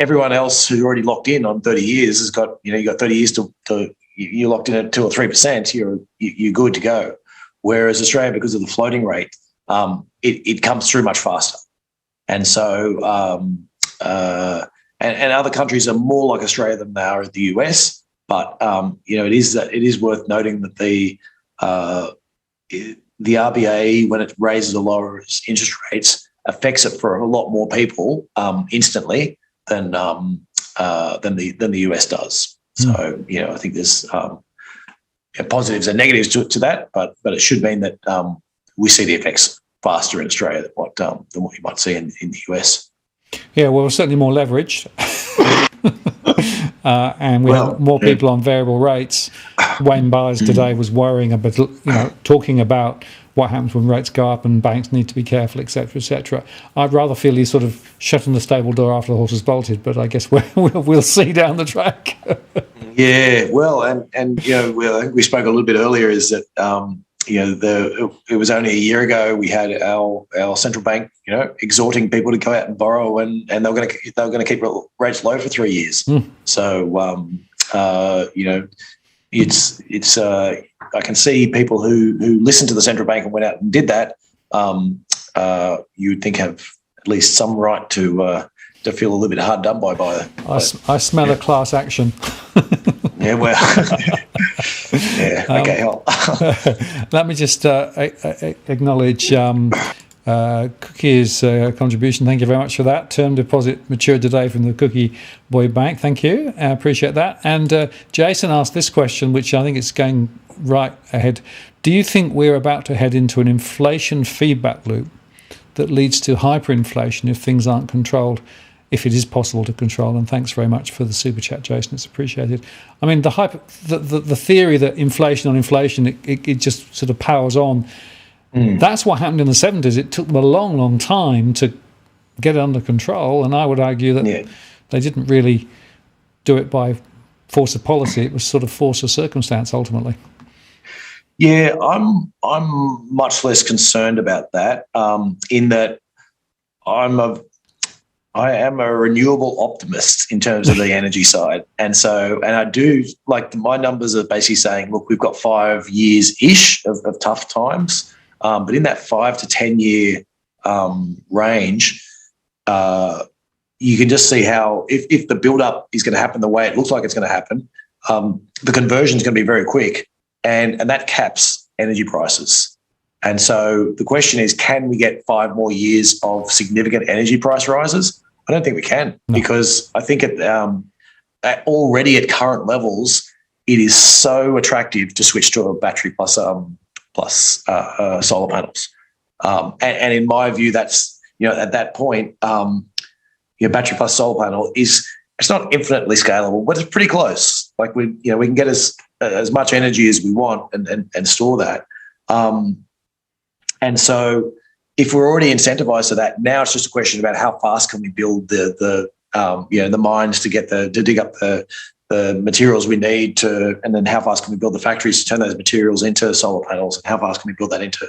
everyone else who's already locked in on 30 years has got, you got 30 years to you're locked in at 2 or 3%. You're good to go. Whereas Australia, because of the floating rate, it comes through much faster. And so, and other countries are more like Australia than they are in the US. But it is worth noting that the RBA, when it raises or lowers interest rates, affects it for a lot more people instantly than the US does. So I think there's positives and negatives to that, but it should mean that we see the effects faster in Australia than what you might see in the US. Yeah, well, certainly more leverage. And we have more people on variable rates. Wayne Byers today was worrying about, talking about what happens when rates go up and banks need to be careful, et cetera, et cetera. I'd rather feel he's sort of shutting the stable door after the horse has bolted, but I guess we'll see down the track. Yeah, well, and we spoke a little bit earlier is that it was only a year ago we had our central bank, exhorting people to go out and borrow, and they were going to keep rates low for 3 years. So it's I can see people who listened to the central bank and went out and did that. You would think have at least some right to feel a little bit hard done by. I smell a class action. Yeah, well. Yeah, okay. Let me just acknowledge Cookie's contribution. Thank you very much for that. Term deposit matured today from the Cookie Boy Bank. Thank you. I appreciate that. And Jason asked this question, which I think is going right ahead. Do you think we're about to head into an inflation feedback loop that leads to hyperinflation if things aren't controlled, if it is possible to control? And thanks very much for the super chat, Jason. It's appreciated. I mean, the theory that inflation on inflation, it just sort of powers on. That's what happened in the 70s. It took them a long, long time to get it under control, and I would argue that they didn't really do it by force of policy. It was sort of force of circumstance ultimately. Yeah, I'm much less concerned about that. In that I am a renewable optimist in terms of the energy side. And I do, like, my numbers are basically saying, look, we've got 5 years-ish of tough times. But in that 5 to 10 year range, you can just see how if the build-up is going to happen the way it looks like it's going to happen, the conversion is going to be very quick, and that caps energy prices. And so the question is, can we get 5 more years of significant energy price rises? I don't think we can, because I think already at current levels, it is so attractive to switch to a battery plus solar panels. And in my view, that's, at that point, your battery plus solar panel it's not infinitely scalable, but it's pretty close. Like we can get as much energy as we want and store that. And so if we're already incentivized to that, now it's just a question about how fast can we build the mines to dig up the materials we need and then how fast can we build the factories to turn those materials into solar panels, and how fast can we build that into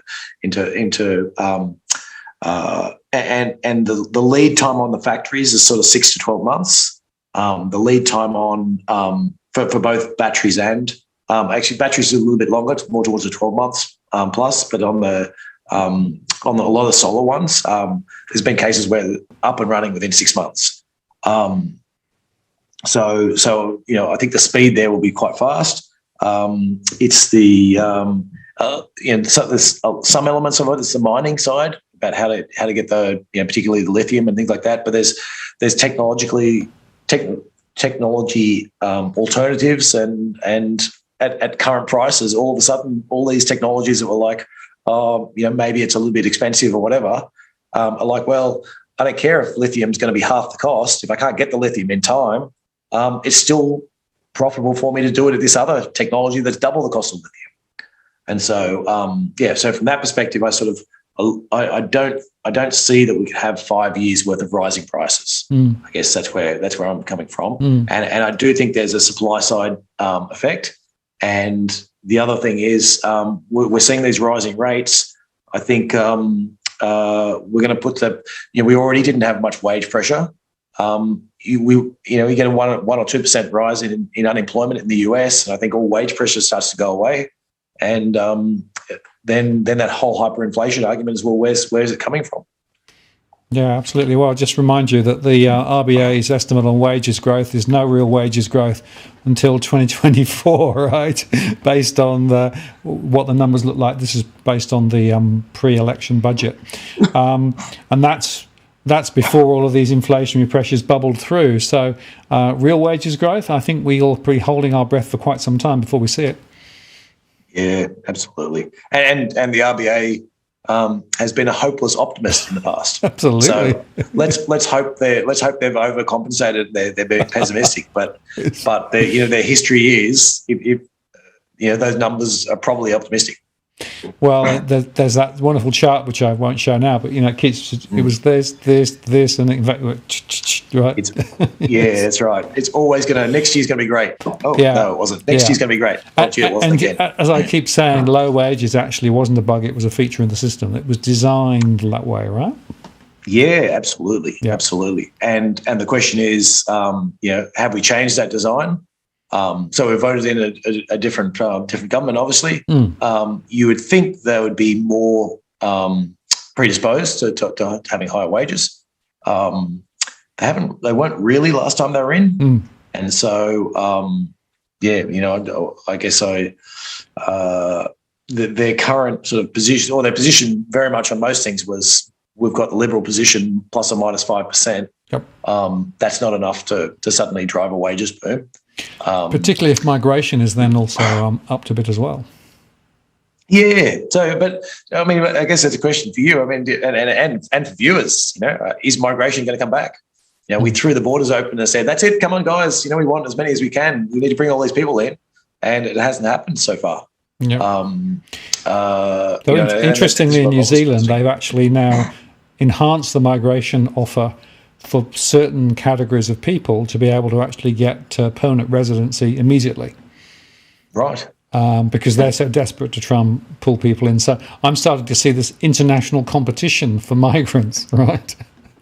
and the lead time on the factories is sort of 6 to 12 months. The lead time on for both batteries and actually batteries are a little bit longer, more towards the 12 months plus, but on a lot of the solar ones, there's been cases where they're up and running within 6 months. So I think the speed there will be quite fast. It's the so there's some elements of it. It's the mining side about how to get the particularly the lithium and things like that. But there's technology alternatives and at current prices, all of a sudden all these technologies that were like, maybe it's a little bit expensive or whatever, are like, well, I don't care if lithium's going to be half the cost. If I can't get the lithium in time, it's still profitable for me to do it at this other technology that's double the cost of lithium. And so, so from that perspective, I don't see that we could have 5 years worth of rising prices. I guess that's where I'm coming from. And I do think there's a supply side effect. And the other thing is we're seeing these rising rates. I think we're going to put we already didn't have much wage pressure. You get a 1 or 2% rise in unemployment in the US, and I think all wage pressure starts to go away. And then that whole hyperinflation argument is, well, where's it coming from? Yeah, absolutely. Well, I'll just remind you that the RBA's estimate on wages growth is no real wages growth until 2024, right? Based on what the numbers look like. This is based on the pre-election budget. And that's before all of these inflationary pressures bubbled through. So real wages growth, I think we'll be holding our breath for quite some time before we see it. Yeah, absolutely. And the RBA has been a hopeless optimist in the past. Absolutely. So let's hope they've overcompensated. They're being pessimistic, but their history is if those numbers are probably optimistic. Well, there's that wonderful chart which I won't show now, but it keeps it was this, and in fact, right? That's right. It's always next year's going to be great. Oh yeah. No, it wasn't. Next year's going to be great. It wasn't again. As I keep saying, low wages actually wasn't a bug; it was a feature in the system. It was designed that way, right? Yeah, absolutely, absolutely. And the question is, have we changed that design? So we voted in a different government, obviously. You would think they would be more predisposed to having higher wages. They weren't really last time they were in. And so, I guess their current sort of position, or their position very much on most things was, we've got the Liberal position plus or minus 5%. Yep. That's not enough to suddenly drive a wages boom. Particularly if migration is then also up to bit as well. Yeah. So, but I mean, I guess that's a question for you. I mean, and for viewers, is migration going to come back? We threw the borders open and said, that's it. Come on, guys. We want as many as we can. We need to bring all these people in, and it hasn't happened so far. Yep. Interestingly, in New Zealand, they've actually now enhanced the migration offer for certain categories of people to be able to actually get permanent residency immediately. Right. Because they're so desperate to try and pull people in. So I'm starting to see this international competition for migrants, right?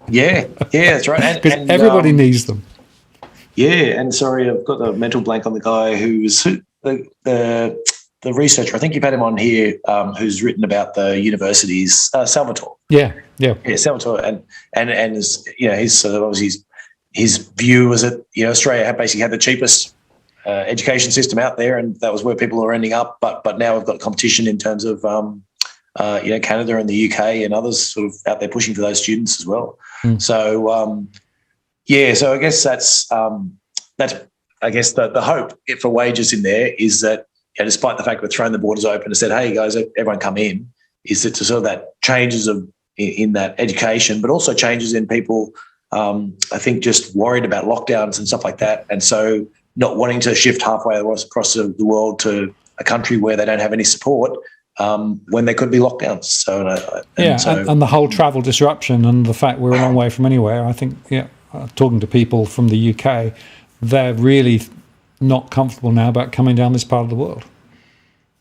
Yeah, that's right. Because everybody needs them. Yeah, and sorry, I've got the mental blank on the guy who's the researcher. I think you've had him on here, who's written about the universities, Salvatore. Yeah, Salvatore, and his sort of obviously his view was that Australia basically had the cheapest education system out there, and that was where people were ending up. But now we've got competition in terms of Canada and the UK and others sort of out there pushing for those students as well. So so I guess that's I guess the hope for wages in there is that, despite the fact we're throwing the borders open and said, hey, guys, everyone come in, is that to sort of that changes in that education, but also changes in people, I think, just worried about lockdowns and stuff like that. And so not wanting to shift halfway across the world to a country where they don't have any support when there could be lockdowns. And the whole travel disruption and the fact we're a long way from anywhere, I think, talking to people from the UK, they're really not comfortable now about coming down this part of the world.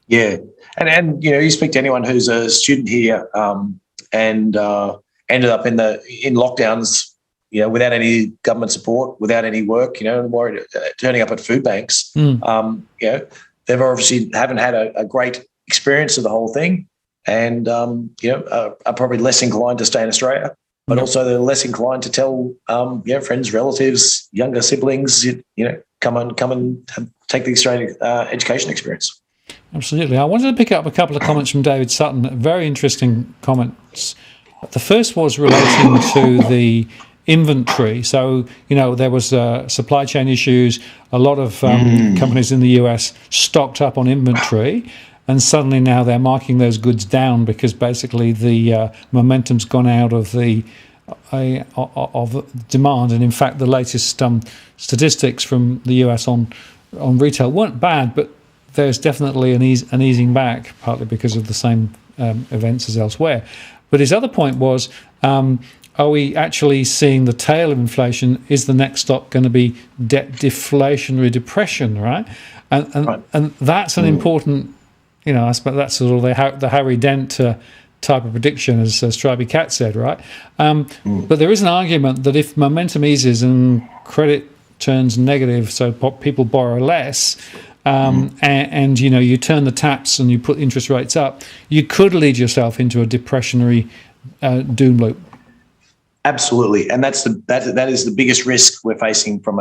Yeah. And you speak to anyone who's a student here and ended up in lockdowns, without any government support, without any work, worried, turning up at food banks. They've obviously haven't had a great experience of the whole thing, and are probably less inclined to stay in Australia, but also they're less inclined to tell friends, relatives, younger siblings, come and take the Australian education experience. Absolutely. I wanted to pick up a couple of comments from David Sutton, very interesting comments. The first was relating to the inventory. So, there was supply chain issues. A lot of companies in the US stocked up on inventory, and suddenly now they're marking those goods down because basically the momentum's gone out of the of demand. And in fact, the latest statistics from the US on retail weren't bad, but there's definitely an easing back, partly because of the same events as elsewhere. But his other point was, are we actually seeing the tail of inflation? Is the next stop going to be deflationary depression, right? And that's an important, I suppose that's sort of the Harry Dent type of prediction, as Stripey Cat said, right? But there is an argument that if momentum eases and credit turns negative, so people borrow less, and you turn the taps and you put interest rates up, you could lead yourself into a depressionary doom loop. Absolutely, and that is the biggest risk we're facing from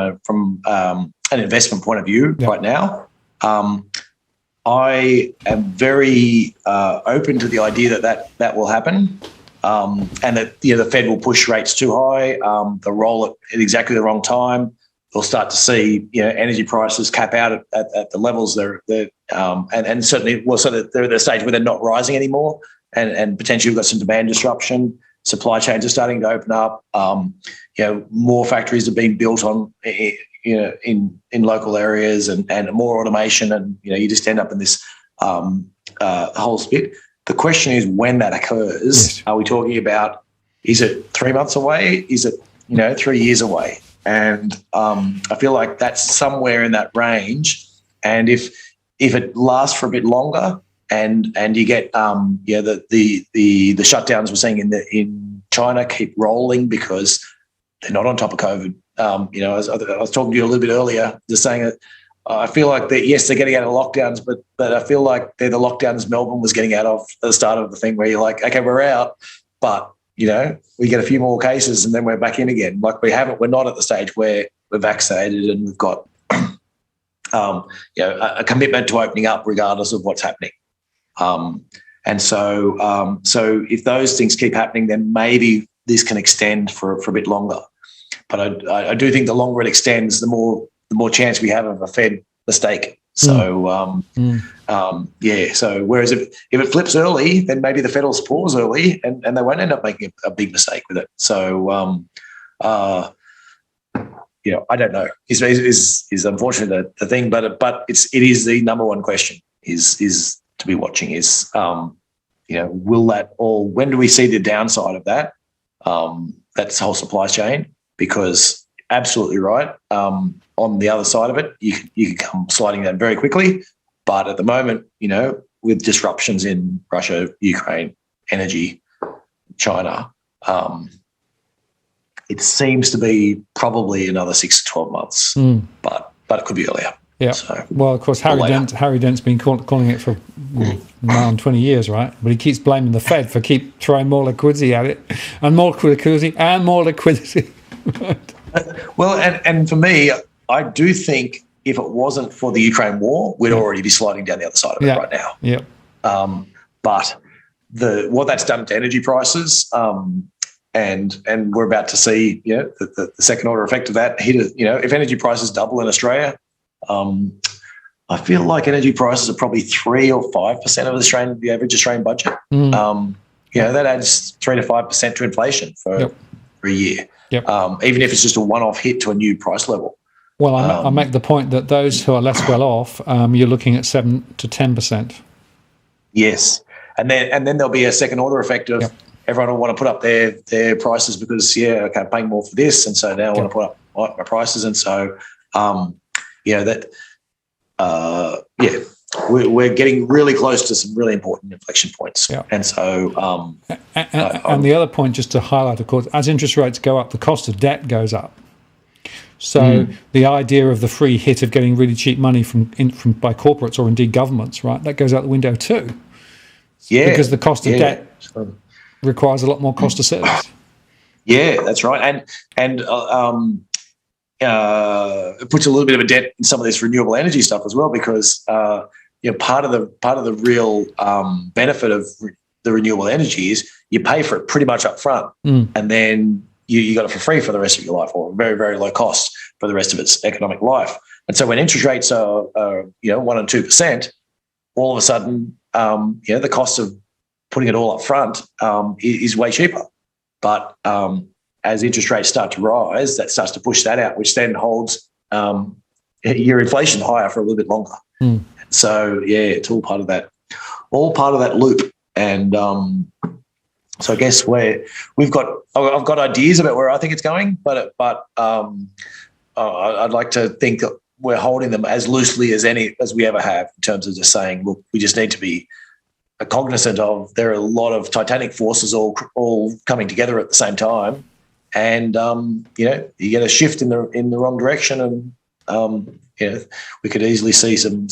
an investment point of view right now. I am very open to the idea that will happen, and that the Fed will push rates too high. They'll roll it at exactly the wrong time. They'll start to see energy prices cap out at the levels they're and certainly so that they're at the stage where they're not rising anymore, and potentially we've got some demand disruption. Supply chains are starting to open up. More factories are being built on in local areas, and more automation, and you just end up in this whole spit. The question is when that occurs. Yes. Are we talking about? Is it 3 months away? Is it 3 years away? And I feel like that's somewhere in that range. And if it lasts for a bit longer, and you get the shutdowns we're seeing in China keep rolling because they're not on top of COVID. I was talking to you a little bit earlier, just saying that I feel like that they're getting out of lockdowns, but I feel like they're the lockdowns Melbourne was getting out of at the start of the thing, where you're like, okay, we're out, but we get a few more cases and then we're back in again. Like we're not at the stage where we're vaccinated and we've got a commitment to opening up regardless of what's happening. And so if those things keep happening, then maybe this can extend for a bit longer. But I do think the longer it extends, the more chance we have of a Fed mistake. So so whereas if it flips early, then maybe the Fed will pause early and they won't end up making a big mistake with it. So I don't know. Is unfortunately the thing, but it is the number one question is to be watching is will that, or when do we see the downside of that? That's the whole supply chain, because absolutely right. On the other side of it, you can come sliding down very quickly. But at the moment, with disruptions in Russia, Ukraine, energy, China, it seems to be probably another 6 to 12 months. But it could be earlier. Yeah. So, well, of course, Harry Dent's been calling it for around 20 years, right? But he keeps blaming the Fed for keep throwing more liquidity at it, and more liquidity and more liquidity. Well, and for me, I do think if it wasn't for the Ukraine war, we'd already be sliding down the other side of it right now. Yeah. But what that's done to energy prices, and we're about to see, the second order effect of that hit. If energy prices double in Australia, I feel like energy prices are probably 3 or 5% of the average Australian budget. That adds 3 to 5% to inflation for a year. Even if it's just a one-off hit to a new price level. Well, I make the point that those who are less well off, you're looking at 7 to 10%. Yes, and then there'll be a second order effect of everyone will want to put up their prices because I'm paying more for this, and so now I want to put up my prices, and so we're getting really close to some really important inflection points, and so and the other point, just to highlight, of course, as interest rates go up, the cost of debt goes up. So the idea of the free hit of getting really cheap money from by corporates or indeed governments, right, that goes out the window too. Yeah, because the cost of debt requires a lot more cost of service. Yeah, that's right, and it puts a little bit of a dent in some of this renewable energy stuff as well, because part of the real benefit of the renewable energy is you pay for it pretty much up front, and then you got it for free for the rest of your life, or very, very low cost for the rest of its economic life. And so when interest rates are 1 and 2%, all of a sudden the cost of putting it all up front is way cheaper. But as interest rates start to rise, that starts to push that out, which then holds your inflation higher for a little bit longer. So it's all part of that loop. And so I guess I've got ideas about where I think it's going, but I'd like to think that we're holding them as loosely as we ever have, in terms of just saying, look, we just need to be cognizant of there are a lot of titanic forces all coming together at the same time, and you get a shift in the wrong direction, and we could easily see some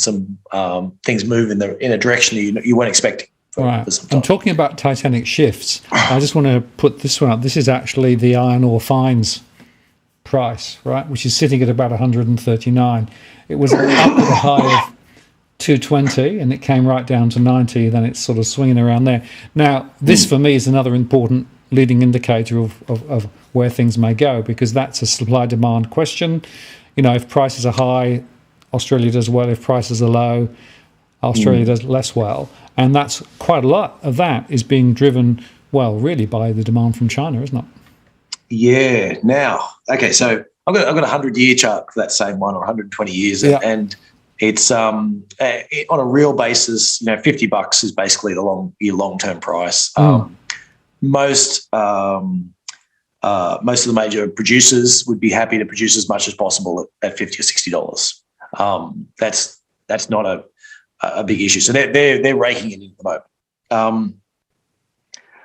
things move in a direction you weren't expecting. Right. I'm talking about titanic shifts. I just want to put this one up. This is actually the iron ore fines price, right, which is sitting at about 139. It was up at a high of 220, and it came right down to 90. Then it's sort of swinging around there. Now, this for me is another important leading indicator of where things may go, because that's a supply-demand question. If prices are high, Australia does well. If prices are low, Australia does less well. And that's quite a lot of that is being driven, really by the demand from China, isn't it? Yeah. Now, okay, so I've got a 100-year chart for that same one, or 120 years, and it's on a real basis, $50 is basically your long-term price. Most of the major producers would be happy to produce as much as possible at $50 or $60. That's not a big issue. So they're raking it in at the moment.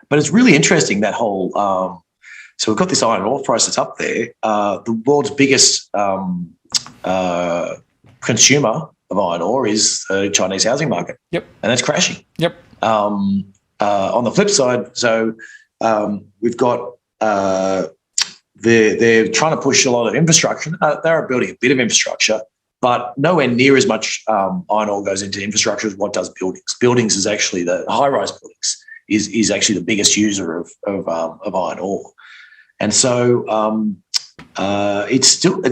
But it's really interesting, that whole so we've got this iron ore price that's up there. The world's biggest consumer of iron ore is the Chinese housing market. And that's crashing. On the flip side, so we've got they're trying to push a lot of infrastructure. They're building a bit of infrastructure, but nowhere near as much iron ore goes into infrastructure as what does buildings. Buildings is actually the high-rise buildings is actually the biggest user of iron ore, and so it's still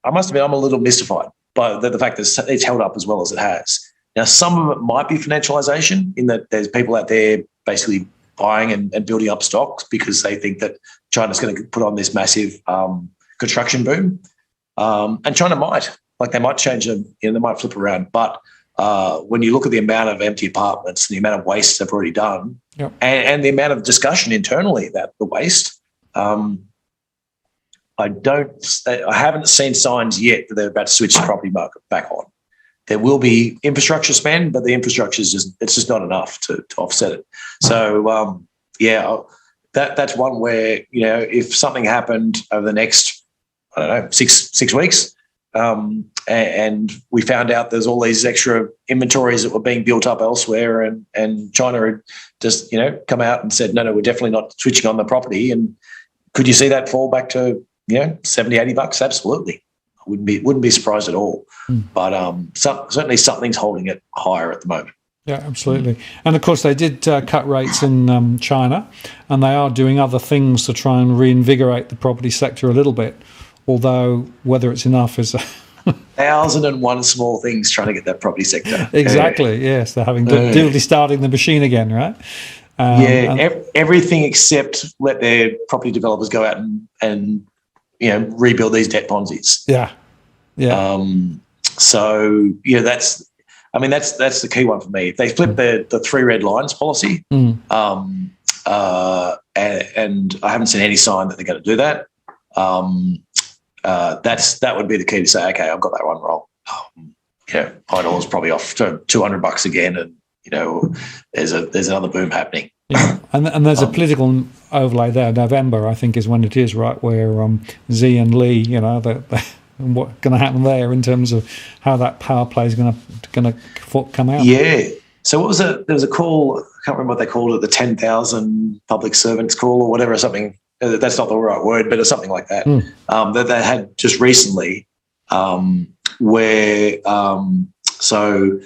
I must admit, I'm a little mystified by the fact that it's held up as well as it has. Now, some of it might be financialization, in that there's people out there basically buying and building up stocks because they think that China's going to put on this massive construction boom. And China might change them, they might flip around. But when you look at the amount of empty apartments, the amount of waste they've already done, and the amount of discussion internally about the waste, I haven't seen signs yet that they're about to switch the property market back on. There will be infrastructure spend, but the infrastructure is just not enough to offset it. So that's one where, if something happened over the next, I don't know, six weeks, and we found out there's all these extra inventories that were being built up elsewhere, and China had just come out and said, no, we're definitely not switching on the property. And could you see that fall back to $70-$80? Absolutely. I wouldn't be surprised at all. But certainly something's holding it higher at the moment. Yeah, absolutely. And of course, they did cut rates in China, and they are doing other things to try and reinvigorate the property sector a little bit. Although whether it's enough is 1,001 small things trying to get that property sector. Exactly. Yes, they're having difficulty starting the machine again, right? Everything except let their property developers go out and rebuild these debt Ponzi's. Yeah. So that's the key one for me. If they flip the three red lines policy, and I haven't seen any sign that they're going to do that. That would be the key to say, okay, I've got that one wrong. $5 probably off to $200 again, and there's another boom happening. Yeah. And there's a political overlay there. November, I think, is when it is, right, where Z and Lee, what's going to happen there in terms of how that power play is going to come out. Yeah. So what was it? There was a call. I can't remember what they called it. The 10,000 public servants call or whatever. Something that's not the right word, but it's something like that. That they had just recently, where so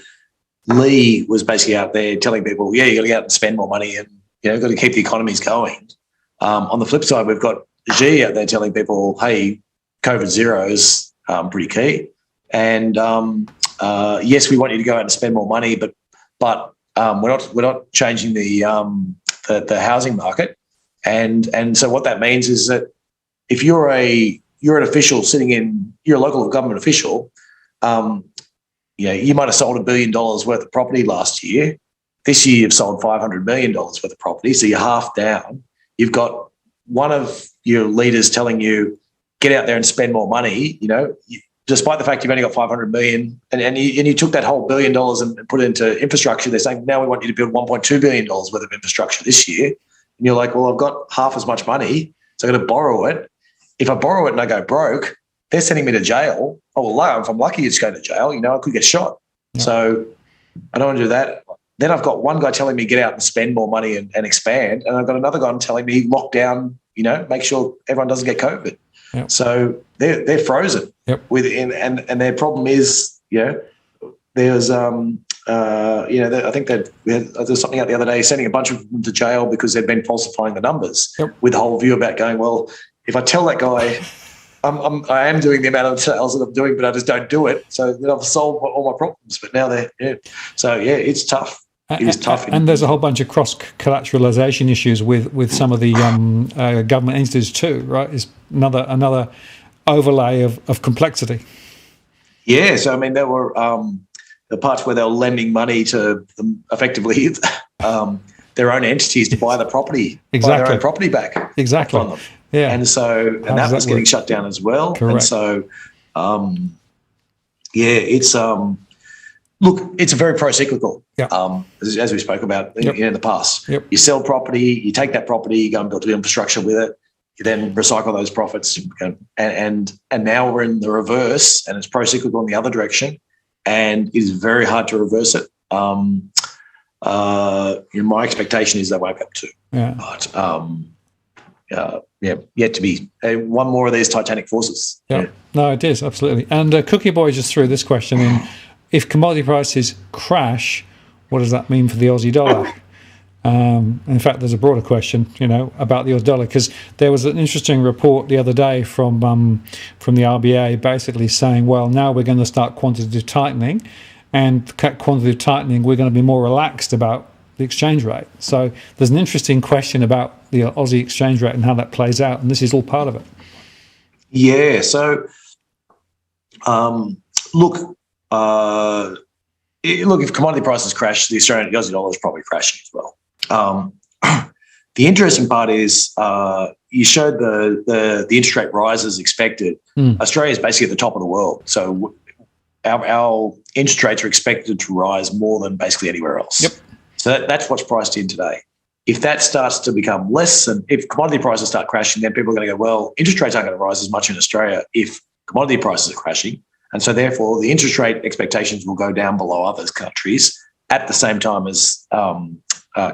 Lee was basically out there telling people, you got to get out and spend more money, and got to keep the economies going. On the flip side, we've got Xi out there telling people, hey, COVID zero is pretty key, and yes, we want you to go out and spend more money, but we're not changing the housing market, and so what that means is that if you're an official you're a local government official, you might have sold $1 billion worth of property last year. This year you've sold $500 million worth of property, so you're half down. You've got one of your leaders telling you, get out there and spend more money, despite the fact you've only got $500 million, and you took that whole $1 billion and put it into infrastructure. They're saying, now we want you to build $1.2 billion worth of infrastructure this year. And you're like, well, I've got half as much money, so I'm going to borrow it. If I borrow it and I go broke, they're sending me to jail. Oh, well, if I'm lucky, it's going to jail. I could get shot. Yeah. So I don't want to do that. Then I've got one guy telling me get out and spend more money and expand, and I've got another guy telling me lock down, make sure everyone doesn't get COVID. Yep. So they're frozen. Yep. And their problem is, there's I think that there's something out the other day sending a bunch of them to jail because they've been falsifying the numbers. Yep. With the whole view about going, well, if I tell that guy I am doing the amount of sales that I'm doing, but I just don't do it, so then I've solved all my problems. But now it's tough. It is tough. And there's a whole bunch of cross-collateralization issues with some of the government entities too, right? Is another overlay of complexity. Yeah, so there were the parts where they were lending money to them, effectively their own entities to buy the property, buy their own property back. Exactly. From them. Yeah. And so that was getting shut down as well. Correct. And so, it's look, it's very pro-cyclical, as we spoke about in the past. Yep. You sell property, you take that property, you go and build infrastructure with it, you then recycle those profits. And now we're in the reverse, and it's pro-cyclical in the other direction, and it is very hard to reverse it. My expectation is they won't be able to. But, yet to be one more of these titanic forces. Yeah. No, it is, absolutely. And Cookie Boy just threw this question in. If commodity prices crash, what does that mean for the Aussie dollar? In fact, there's a broader question, about the Aussie dollar, because there was an interesting report the other day from the RBA basically saying, well, now we're going to start quantitative tightening, and quantitative tightening, we're going to be more relaxed about the exchange rate. So there's an interesting question about the Aussie exchange rate and how that plays out, and this is all part of it. Yeah. So, look, if commodity prices crash, the Aussie dollar is probably crashing as well. The interesting part is you showed the interest rate rise as expected. Australia is basically at the top of the world, so our interest rates are expected to rise more than basically anywhere else. Yep. So that's what's priced in today. If that starts to become less, and if commodity prices start crashing, then people are going to go, well, interest rates aren't going to rise as much in Australia if commodity prices are crashing. And so therefore the interest rate expectations will go down below other countries at the same time as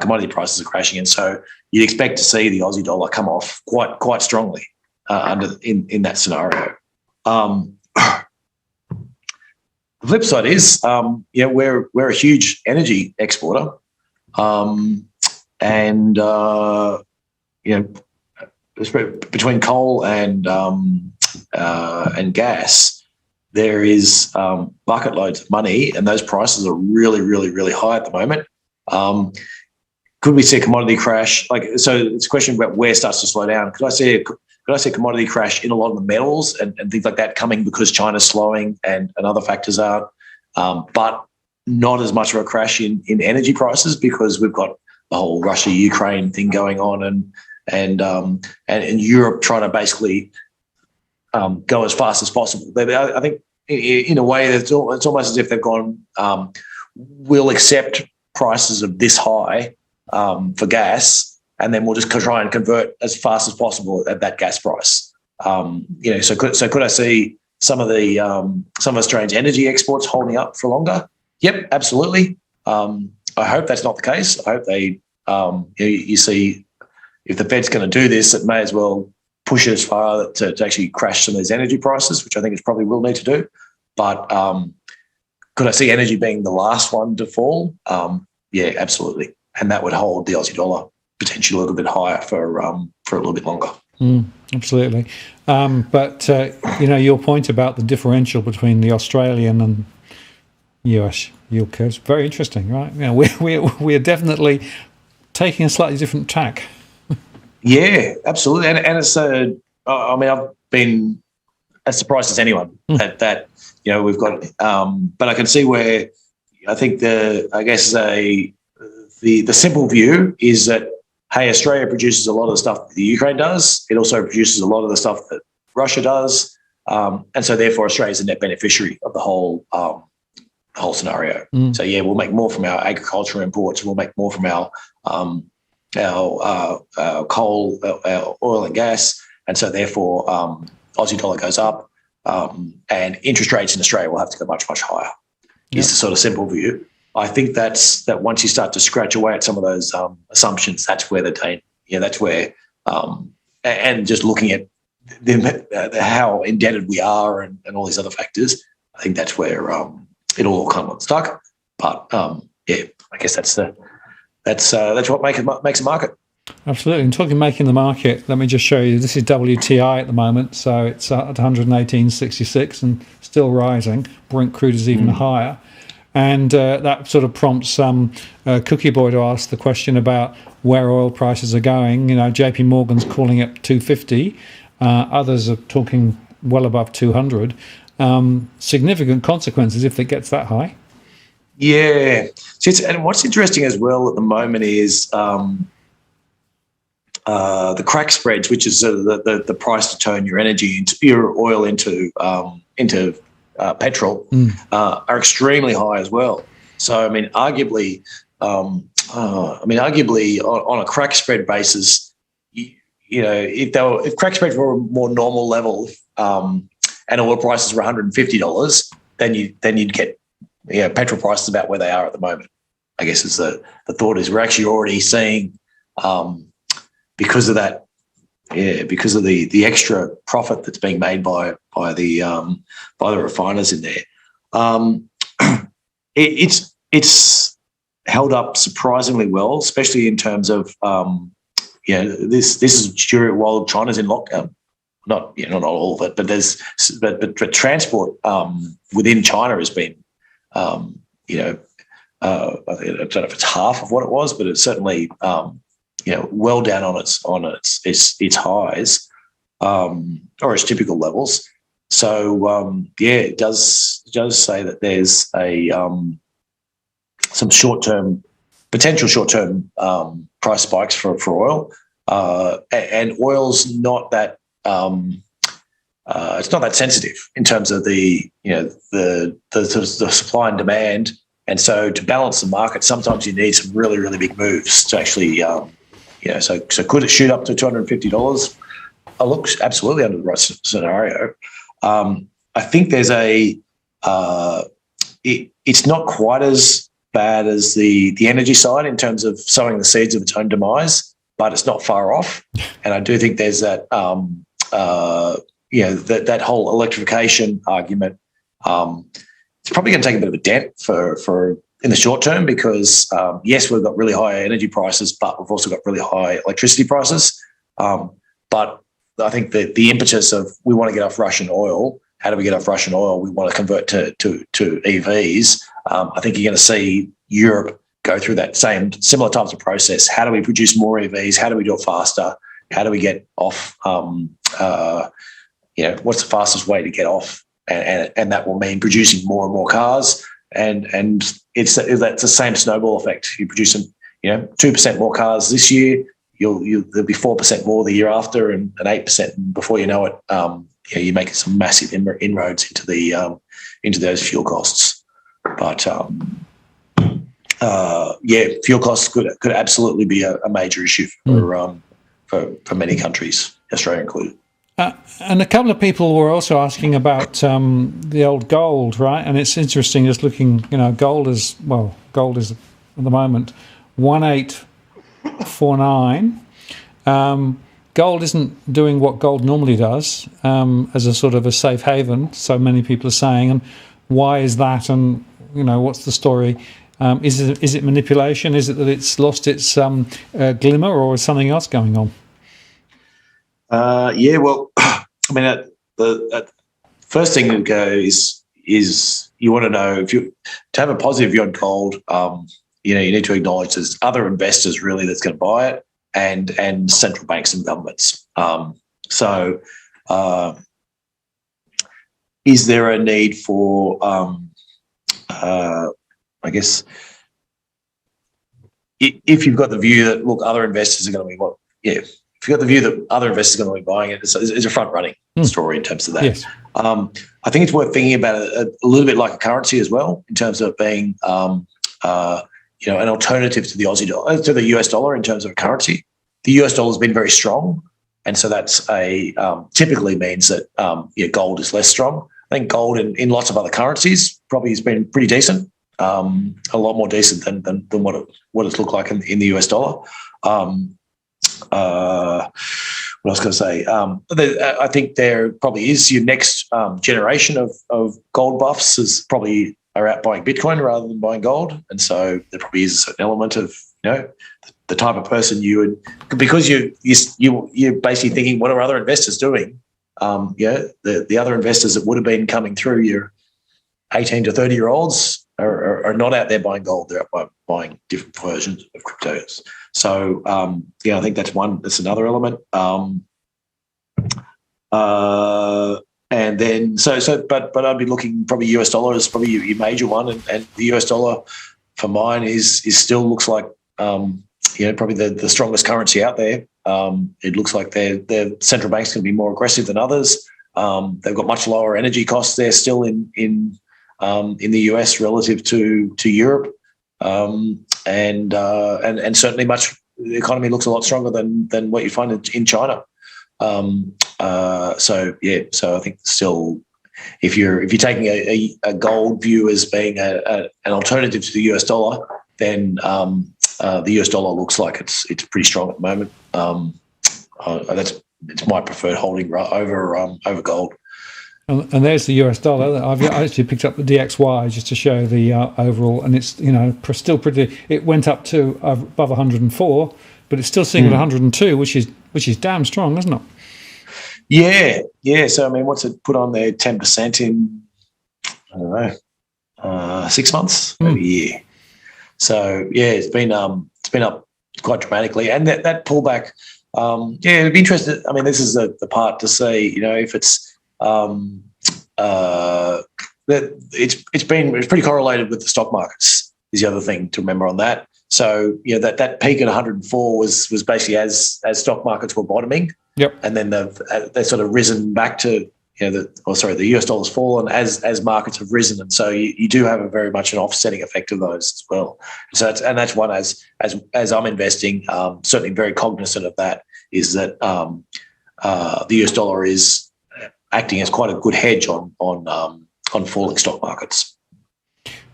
commodity prices are crashing. And so you'd expect to see the Aussie dollar come off quite strongly in that scenario. The flip side is, we're a huge energy exporter. And between coal and gas, there is bucket loads of money, and those prices are really, really, really high at the moment. Could we see a commodity crash? So it's a question about where it starts to slow down. Could I see a commodity crash in a lot of the metals and things like that coming because China's slowing and other factors are, but not as much of a crash in energy prices because we've got the whole Russia-Ukraine thing going on and Europe trying to basically go as fast as possible. I think in a way it's almost as if they've gone, we'll accept prices of this high for gas, and then we'll just try and convert as fast as possible at that gas price. So could I see some of Australia's energy exports holding up for longer? Yep, absolutely. I hope that's not the case. I hope they, you see, if the Fed's going to do this, it may as well push it as far to actually crash some of these energy prices, which I think it probably will need to do. But could I see energy being the last one to fall? Yeah, absolutely. And that would hold the Aussie dollar potentially a little bit higher for a little bit longer. Absolutely. But your point about the differential between the Australian and US yield curves, very interesting, right? We're definitely taking a slightly different tack. Yeah, absolutely. And it's I've been as surprised as anyone that we've got, but I can see where I think the simple view is that, hey, Australia produces a lot of the stuff that the Ukraine does. It also produces a lot of the stuff that Russia does. And so therefore Australia is a net beneficiary of the whole scenario. So yeah, we'll make more from our agricultural imports. We'll make more from our coal, our oil and gas. And so therefore Aussie dollar goes up and interest rates in Australia will have to go much, much higher. Is the sort of simple view. I think that once you start to scratch away at some of those assumptions, that's where that's where, and just looking at how indebted we are and all these other factors, I think that's where it all kind of stuck. But I guess that's what makes a market. Absolutely. And talking making the market, let me just show you. This is WTI at the moment, so it's at 118.66 and still rising. Brent crude is even higher. And that sort of prompts some cookie boy to ask the question about where oil prices are going. JP Morgan's calling it 250. Others are talking well above 200. Significant consequences if it gets that high. Yeah. And what's interesting as well at the moment is the crack spreads, which is the price to turn your oil into petrol, are extremely high as well. So, arguably on a crack spread basis, if crack spreads were a more normal level and oil prices were $150, then you'd get petrol prices about where they are at the moment. I guess is the thought is we're actually already seeing because of that. Yeah, because of the extra profit that's being made by the refiners in there, it's held up surprisingly well, especially in terms of this is while China's in lockdown. Not all of it, but but transport within China has been I don't know if it's half of what it was, but it's certainly well down on its highs or its typical levels. So it does say that there's some potential short-term price spikes for oil, and oil's not that it's not that sensitive in terms of the supply and demand. And so to balance the market, sometimes you need some really, really big moves to actually, so could it shoot up to $250? I look absolutely under the right scenario. I think there's it's not quite as bad as the energy side in terms of sowing the seeds of its own demise, but it's not far off. And I do think there's that, that whole electrification argument. It's probably going to take a bit of a dent for in the short term because, yes, we've got really high energy prices, but we've also got really high electricity prices. But I think that the impetus of we want to get off Russian oil how do we get off Russian oil? We want to convert to EVs. I think you're going to see Europe go through that similar types of process. How do we produce more EVs? How do we do it faster? How do we get off? What's the fastest way to get off? And that will mean producing more and more cars. And that's the same snowball effect. You produce 2% more cars this year, there'll be 4% more the year after, and 8% before you know it. You're making some massive inroads into those fuel costs. But fuel costs could absolutely be a major issue for many countries, Australia included. And a couple of people were also asking about the old gold, right? And it's interesting just looking, gold is at the moment 1849. Gold isn't doing what gold normally does as a sort of a safe haven, so many people are saying. And why is that? And, what's the story? Is it manipulation? Is it that it's lost its glimmer, or is something else going on? Well, the first thing to go is you want to know to have a positive view on gold. You need to acknowledge there's other investors really that's going to buy it, and central banks and governments. Is there a need for, if you've got the view that other investors are going to be if you've got the view that other investors are going to be buying it, it's a front-running story in terms of that. Yes. I think it's worth thinking about it a little bit like a currency as well, in terms of being, an alternative to the Aussie dollar, to the US dollar in terms of currency. The US dollar has been very strong, and so that's typically means that gold is less strong. I think gold in lots of other currencies probably has been pretty decent, a lot more decent than what it's looked like in the US dollar. What else can I say? I think there probably is your next generation of gold buffs are out buying Bitcoin rather than buying gold, and so there probably is a certain element of the type of person you would, because you're basically thinking, what are other investors doing? The other investors that would have been coming through, your 18 to 30-year-olds are not out there buying gold. They're out buying different versions of cryptos. So I think that's another element. And then but I'd be looking, probably US dollar is probably your major one, and the US dollar for mine is still looks like probably the strongest currency out there. It looks like their central bank's going to be more aggressive than others. They've got much lower energy costs there still in the US relative to Europe, and certainly the economy looks a lot stronger than what you find in China. So I think still, if you're taking a gold view as being an alternative to the US dollar, then the US dollar looks like it's pretty strong at the moment. It's my preferred holding over gold. And there's the US dollar. I actually picked up the DXY just to show the overall, and it's still pretty. It went up to above 104, but it's still sitting at 102, which is damn strong, isn't it? Yeah. So what's it put on there? 10% in, I don't know, 6 months, maybe a year. So it's been up quite dramatically, and that pullback. It'd be interesting. This is the part to see, if it's. That it's pretty correlated with the stock markets is the other thing to remember on that. So that peak at 104 was basically as stock markets were bottoming. Yep. And then they've sort of risen back to the US dollar's fallen as markets have risen, and so you do have a very much an offsetting effect of those as well. So that's one as I'm investing, certainly very cognizant of that, is that the US dollar is acting as quite a good hedge on falling stock markets.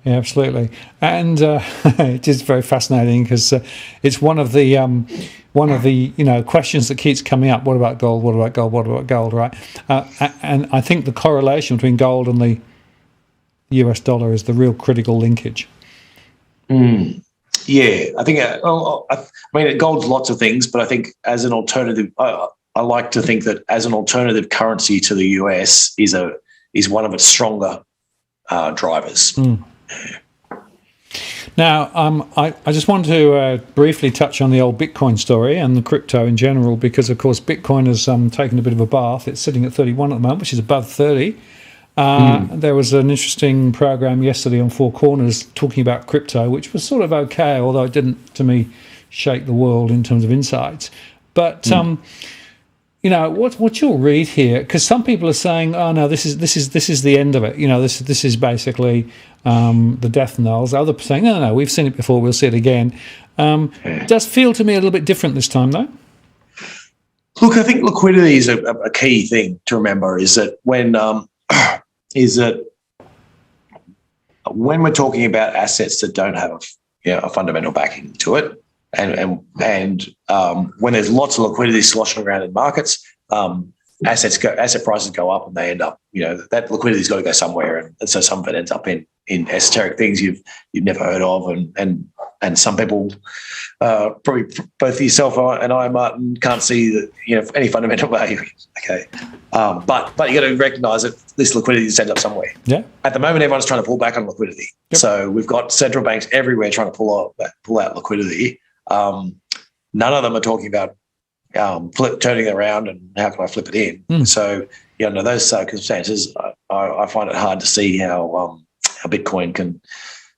Yeah, absolutely, and it is very fascinating because it's one of the questions that keeps coming up. What about gold? What about gold? What about gold? Right, and I think the correlation between gold and the US dollar is the real critical linkage. Yeah, I think. Gold's lots of things, but I think as an alternative, I like to think that as an alternative currency to the US is a one of its stronger drivers. Now, I just want to briefly touch on the old Bitcoin story and the crypto in general, because, of course, Bitcoin has taken a bit of a bath. It's sitting at 31 at the moment, which is above 30. There was an interesting program yesterday on Four Corners talking about crypto, which was sort of okay, although it didn't, to me, shake the world in terms of insights. But what's your read here? Because some people are saying, "Oh no, this is the end of it." This is basically the death knells. Others are saying, "No, we've seen it before. We'll see it again." It does feel to me a little bit different this time, though. Look, I think liquidity is a key thing to remember. Is that when we're talking about assets that don't have a fundamental backing to it, and when there's lots of liquidity sloshing around in markets, asset prices go up, and they end up, that liquidity's got to go somewhere, and so some of it ends up in esoteric things you've never heard of, and some people, probably both yourself and I, Martin, can't see that any fundamental value. Okay, but you got to recognise that this liquidity just ends up somewhere. Yeah. At the moment, everyone's trying to pull back on liquidity. Yep. So we've got central banks everywhere trying to pull out liquidity. None of them are talking about turning it around and how can I flip it in. So under those circumstances, I find it hard to see how Bitcoin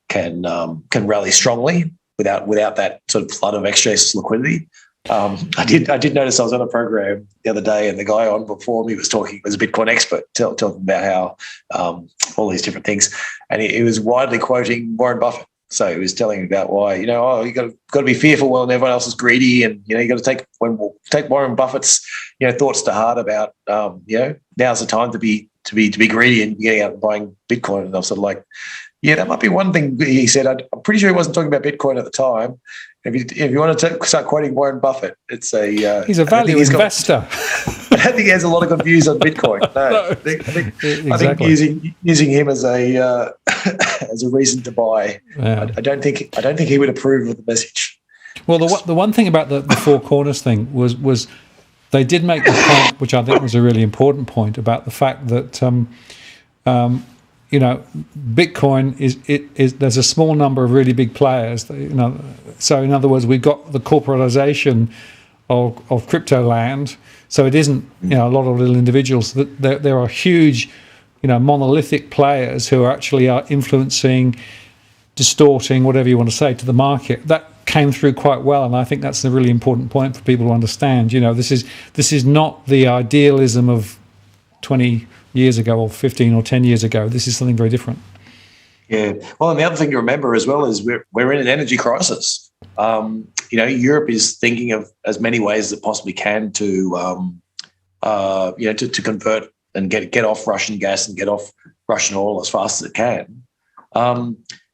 can rally strongly without that sort of flood of excess liquidity. I did notice I was on a program the other day, and the guy on before me was a Bitcoin expert, talking about how all these different things, and he was widely quoting Warren Buffett. So he was telling me about why, you got to be fearful when everyone else is greedy, and you got to take Warren Buffett's thoughts to heart about now's the time to be greedy and getting out and buying Bitcoin. And I was sort of like, yeah, that might be one thing he said. I'm pretty sure he wasn't talking about Bitcoin at the time. If you want to start quoting Warren Buffett, it's he's a value investor. I don't think he has a lot of good views on Bitcoin. No. I think using him as a as a reason to buy, I don't think he would approve of the message. Well, the one thing about the Four Corners thing was they did make the point, which I think was a really important point, about the fact that Bitcoin is there's a small number of really big players. So in other words, we've got the corporatization of crypto land. So it isn't a lot of little individuals. There are huge, monolithic players who actually are influencing, distorting, whatever you want to say, to the market. That came through quite well, and I think that's a really important point for people to understand. This is not the idealism of 20 years ago or 15 or 10 years ago. This is something very different. Yeah. Well, and the other thing to remember as well is we're in an energy crisis. Europe is thinking of as many ways as it possibly can to convert and get off Russian gas and get off Russian oil as fast as it can.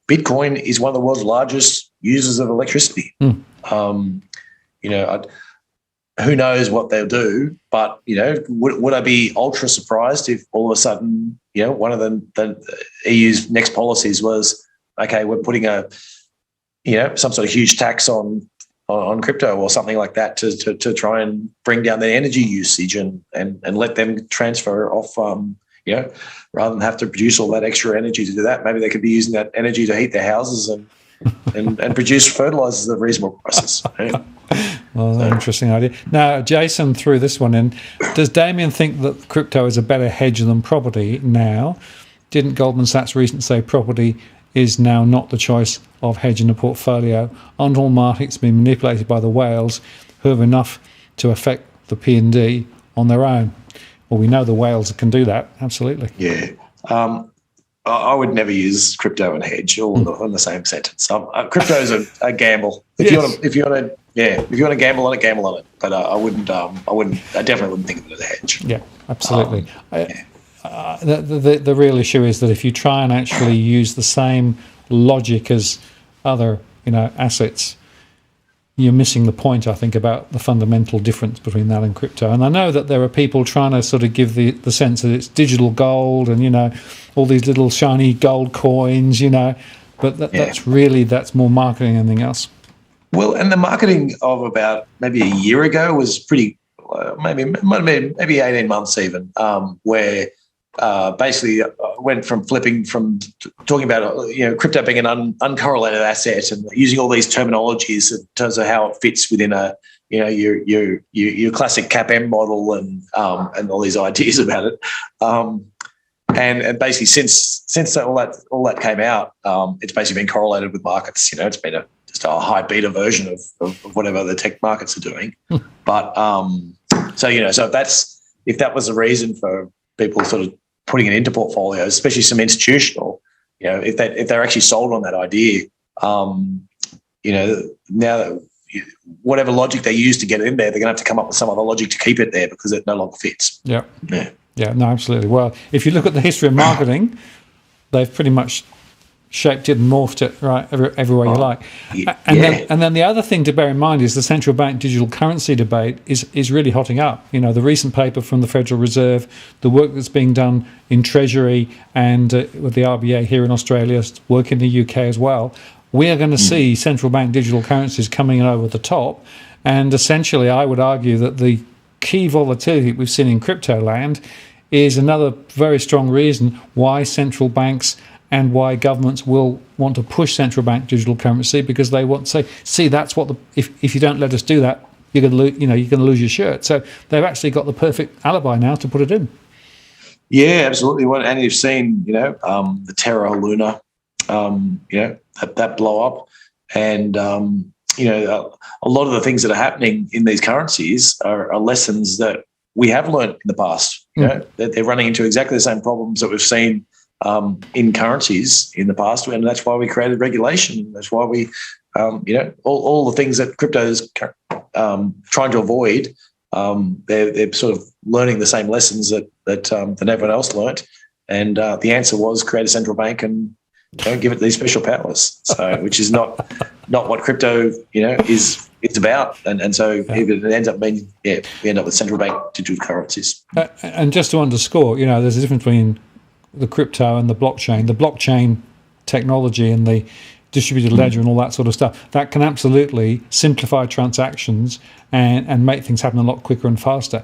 Bitcoin is one of the world's largest users of electricity. Who knows what they'll do, but, would I be ultra surprised if all of a sudden, one of the EU's next policies was, okay, we're putting some sort of huge tax on crypto or something like that to try and bring down their energy usage and let them transfer off, rather than have to produce all that extra energy to do that. Maybe they could be using that energy to heat their houses and produce fertilizers at reasonable prices. Well, interesting idea. Now, Jason threw this one in. Does Damien think that crypto is a better hedge than property now? Didn't Goldman Sachs recently say property is now not the choice of hedge in a portfolio? Aren't all markets being manipulated by the whales who have enough to affect the P&D on their own? Well, we know the whales can do that, absolutely. Yeah. I would never use crypto and hedge all in the same sentence. Crypto is a gamble. If you want to gamble on it, gamble on it. But I definitely wouldn't think of it as a hedge. Yeah, absolutely. The real issue is that if you try and actually use the same logic as other assets, you're missing the point, I think, about the fundamental difference between that and crypto. And I know that there are people trying to sort of give the sense that it's digital gold and, all these little shiny gold coins, but that's more marketing than anything else. Well, and the marketing of about maybe a year ago was pretty, maybe 18 months even, where basically went from talking about crypto being an uncorrelated asset and using all these terminologies in terms of how it fits within your classic CAPM model and all these ideas about it. And basically, since all that came out, it's basically been correlated with markets. It's been just a high beta version of whatever the tech markets are doing. But so if that was the reason for people sort of putting it into portfolios, especially some institutional, if they're actually sold on that idea, now that whatever logic they use to get it in there, they're going to have to come up with some other logic to keep it there because it no longer fits. Yeah. Yeah, no, absolutely. Well, if you look at the history of marketing, they've pretty much shaped it and morphed it right everywhere you like. And then the other thing to bear in mind is the central bank digital currency debate is really hotting up. The recent paper from the Federal Reserve, the work that's being done in Treasury and with the RBA here in Australia, work in the UK as well. We are going to see central bank digital currencies coming in over the top. And essentially, I would argue that the key volatility we've seen in crypto land is another very strong reason why central banks and why governments will want to push central bank digital currency, because they want to say, see, that's what if you don't let us do that, you're going to lose your shirt. So they've actually got the perfect alibi now to put it in. Yeah, absolutely. And you've seen, the Terra Luna, that blow up, and a lot of the things that are happening in these currencies are lessons that we have learned in the past. They're running into exactly the same problems that we've seen in currencies in the past, and that's why we created regulation. That's why we, all the things that crypto is trying to avoid. They're sort of learning the same lessons that everyone else learnt, and the answer was create a central bank and give it these special powers. So, which is not what crypto is about, and so if it ends up being we end up with central bank digital currencies. And just to underscore, there's a difference between the crypto and the blockchain. The blockchain technology and the distributed ledger and all that sort of stuff, that can absolutely simplify transactions and make things happen a lot quicker and faster.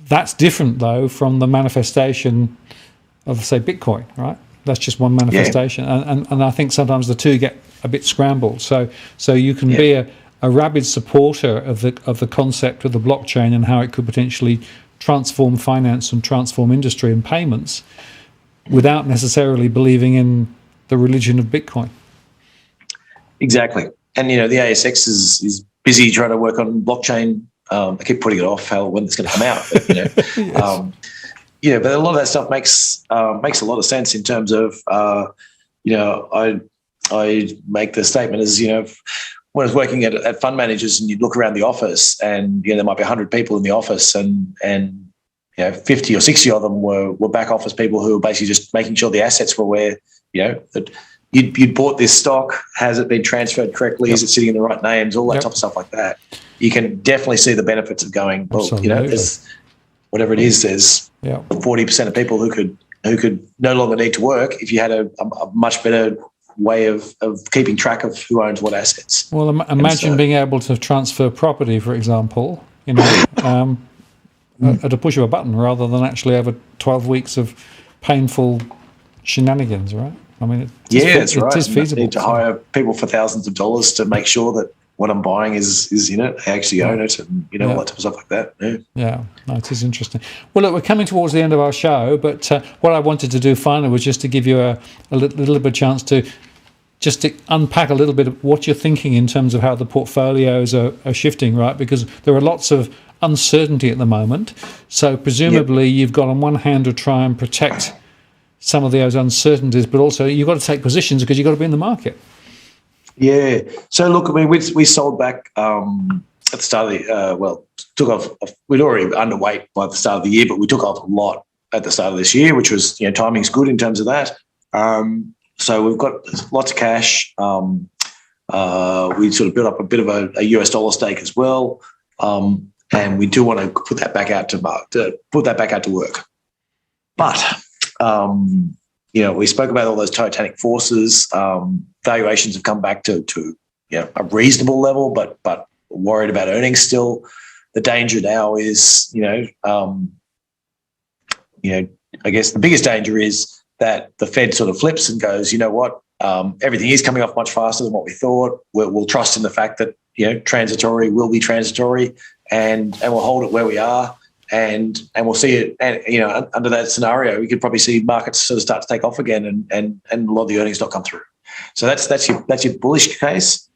That's different, though, from the manifestation of, say, Bitcoin, right? That's just one manifestation. And I think sometimes the two get a bit scrambled. So you can be a rabid supporter of the concept of the blockchain and how it could potentially transform finance and transform industry and payments without necessarily believing in the religion of Bitcoin. Exactly. And, the ASX is busy trying to work on blockchain. I keep putting it off when it's going to come out. But, yes. But a lot of that stuff makes a lot of sense in terms of, I make the statement as, when I was working at fund managers and you'd look around the office and, there might be 100 people in the office and 50 or 60 of them were back office people who were basically just making sure the assets were where, that you'd bought this stock, has it been transferred correctly, is it sitting in the right names, all that type of stuff like that. You can definitely see the benefits of going, well, there's whatever it is, there's 40% of people who could no longer need to work if you had a much better way of keeping track of who owns what assets. Well, imagine being able to transfer property, for example, at a push of a button rather than actually over 12 weeks of painful shenanigans, right? I mean, that's right. It is feasible. I need to hire people for thousands of dollars to make sure that what I'm buying is they actually own it, and all that type of stuff like that. No, it is interesting. Well, look, we're coming towards the end of our show, but what I wanted to do finally was just to give you a little bit of chance to unpack a little bit of what you're thinking in terms of how the portfolios are shifting, right? Because there are lots of uncertainty at the moment. So presumably you've got on one hand to try and protect some of those uncertainties, but also you've got to take positions because you've got to be in the market. Yeah. So look, I mean, we sold back at the start of the took off. We'd already underweight by the start of the year, but we took off a lot at the start of this year, which was timing's good in terms of that. So we've got lots of cash. We sort of built up a bit of a US dollar stake as well, and we do want to put that back out to work. But we spoke about all those titanic forces. Valuations have come back to a reasonable level, but worried about earnings still. The danger now is I guess the biggest danger is that the Fed sort of flips and goes, you know what, everything is coming off much faster than what we thought. We'll trust in the fact that, transitory will be transitory, and we'll hold it where we are, and we'll see it. And under that scenario, we could probably see markets sort of start to take off again, and a lot of the earnings not come through. So that's your bullish case.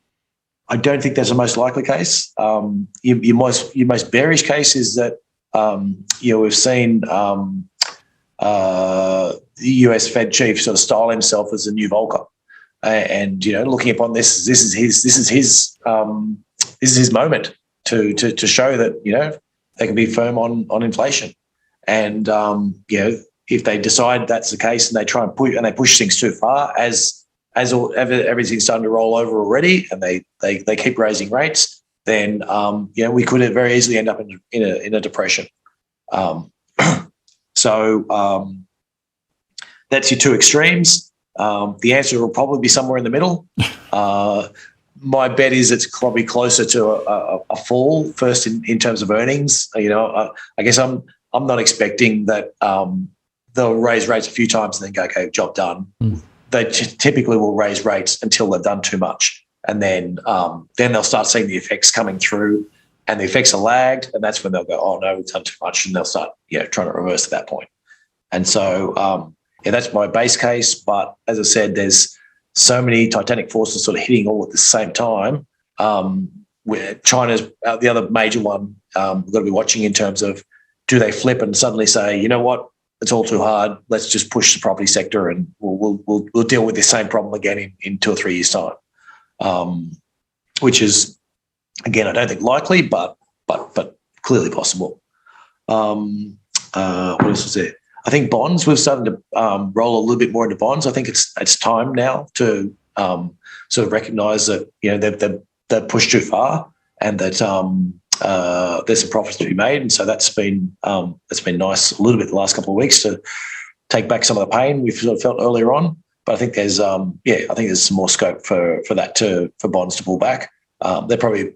I don't think that's the most likely case. Your most bearish case is that we've seen the US Fed chief sort of style himself as a new Volcker, and looking upon this is his moment to show that they can be firm on inflation, and if they decide that's the case and they try and push things too far, as everything's starting to roll over already, and they keep raising rates, then we could very easily end up in a depression. So that's your two extremes. The answer will probably be somewhere in the middle. My bet is it's probably closer to a fall first in terms of earnings. I guess I'm not expecting that they'll raise rates a few times and then go, okay, job done. They typically will raise rates until they've done too much, and then they'll start seeing the effects coming through, and the effects are lagged, and that's when they'll go, oh no, we've done too much, and they'll start trying to reverse at that point. And so that's my base case. But as I said, there's so many titanic forces sort of hitting all at the same time. Where China's the other major one we've got to be watching in terms of, do they flip and suddenly say, you know what, it's all too hard, let's just push the property sector and we'll deal with the same problem again in 2 or 3 years' time, which is, again, I don't think likely, but clearly possible. What else is there? I think bonds, we're starting to roll a little bit more into bonds. I think it's time now to sort of recognise that they've pushed too far, and that there's some profits to be made, and so that's been nice a little bit the last couple of weeks to take back some of the pain we've sort of felt earlier on. But I think there's some more scope for that for bonds to pull back. They're probably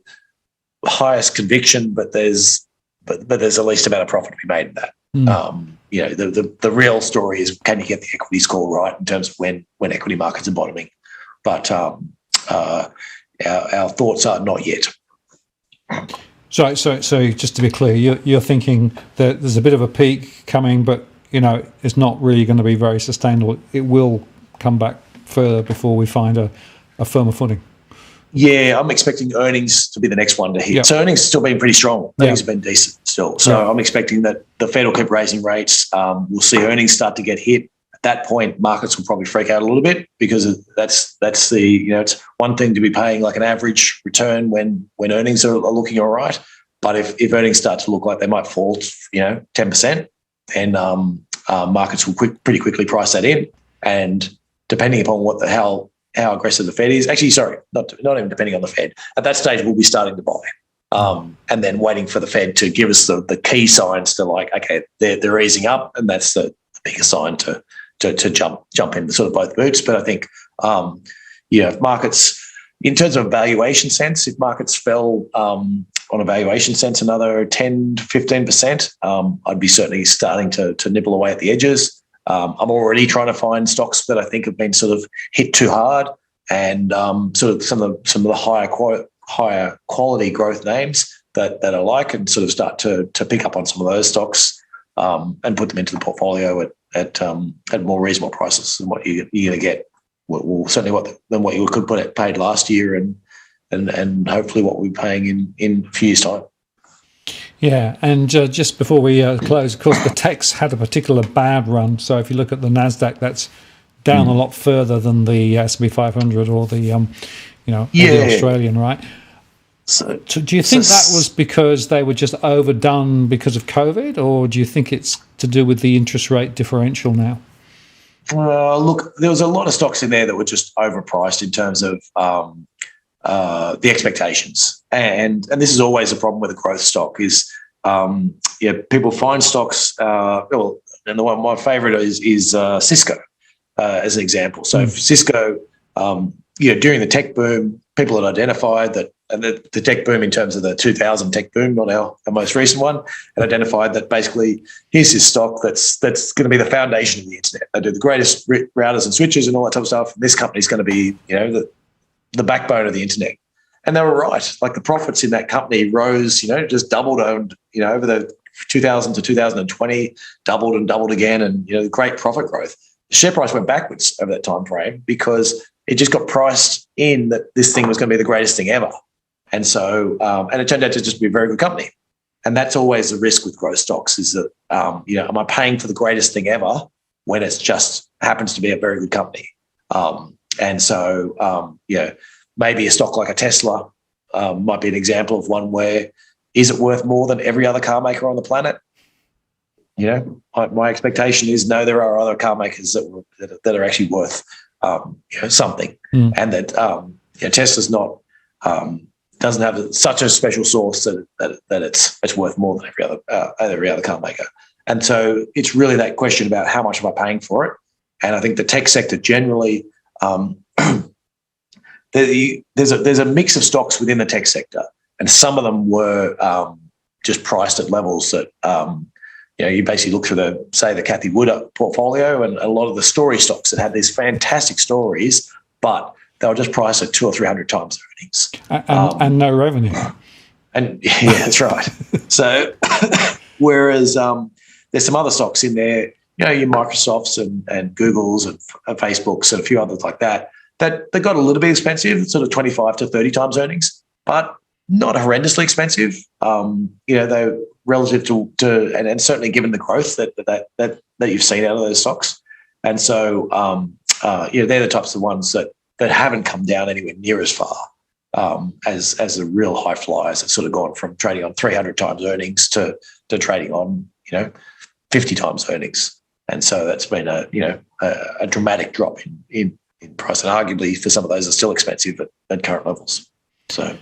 highest conviction, but there's at least amount of profit to be made in that. The real story is, can you get the equity score right in terms of when equity markets are bottoming? But our thoughts are not yet. So just to be clear, you're thinking that there's a bit of a peak coming, but it's not really going to be very sustainable. It will come back further before we find a firmer footing. Yeah, I'm expecting earnings to be the next one to hit. Yep. So earnings have still been pretty strong. Earnings have been decent still. So I'm expecting that the Fed will keep raising rates. We'll see earnings start to get hit. At that point, markets will probably freak out a little bit, because that's the it's one thing to be paying like an average return when earnings are looking all right. But if earnings start to look like they might fall 10%, then markets will pretty quickly price that in. And depending upon how aggressive the Fed is. Actually, sorry, not even depending on the Fed. At that stage, we'll be starting to buy, and then waiting for the Fed to give us the key signs to, like, okay, they're easing up, and that's the biggest sign to jump in sort of both boots. But I think, if markets, in terms of valuation sense, if markets fell on a valuation sense another 10 to 15%, I'd be certainly starting to nibble away at the edges. I'm already trying to find stocks that I think have been sort of hit too hard, and sort of some of the higher quality growth names that I like, and sort of start to pick up on some of those stocks and put them into the portfolio at more reasonable prices than what you're going to get. Well, certainly than what you could paid last year, and hopefully what we're paying in a few years' time. Yeah, and just before we close, of course, the techs had a particular bad run. So if you look at the Nasdaq, that's down a lot further than the S&P 500 or the or the Australian, right? So do you think that was because they were just overdone because of COVID, or do you think it's to do with the interest rate differential now? Look, there was a lot of stocks in there that were just overpriced in terms of the expectations, and this is always a problem with a growth stock. Is people find stocks. And the one my favourite is Cisco as an example. So if Cisco, during the tech boom, people had identified that, and the tech boom in terms of the 2000 tech boom, not our most recent one, had identified that basically here's this stock that's going to be the foundation of the internet. They do the greatest routers and switches and all that type of stuff. And this company is going to be, the backbone of the internet. And they were right. Like the profits in that company rose, just doubled over the 2000 to 2020, doubled and doubled again, and great profit growth. The share price went backwards over that time frame because it just got priced in that this thing was going to be the greatest thing ever. And so, and it turned out to just be a very good company. And that's always the risk with growth stocks is that, am I paying for the greatest thing ever when it's just happens to be a very good company? And so, maybe a stock like a Tesla might be an example of one where is it worth more than every other car maker on the planet? My expectation is no, there are other car makers that are actually worth something, and that Tesla's not doesn't have such a special source that it's worth more than every other car maker. And so it's really that question about how much am I paying for it? And I think the tech sector generally, there's a mix of stocks within the tech sector, and some of them were just priced at levels that you basically look through the Cathie Wood portfolio, and a lot of the story stocks that had these fantastic stories, but they were just priced at 200 or 300 times their earnings, and no revenue. And yeah, that's right. So, whereas there's some other stocks in there, your Microsofts and Googles and Facebooks and a few others like that they got a little bit expensive, sort of 25 to 30 times earnings, but not horrendously expensive. They're relative to and certainly given the growth that you've seen out of those stocks. And so, they're the types of ones that haven't come down anywhere near as far as the real high flyers have sort of gone from trading on 300 times earnings to trading on 50 times earnings. And so that's been a dramatic drop in price, and arguably for some of those are still expensive at current levels. So.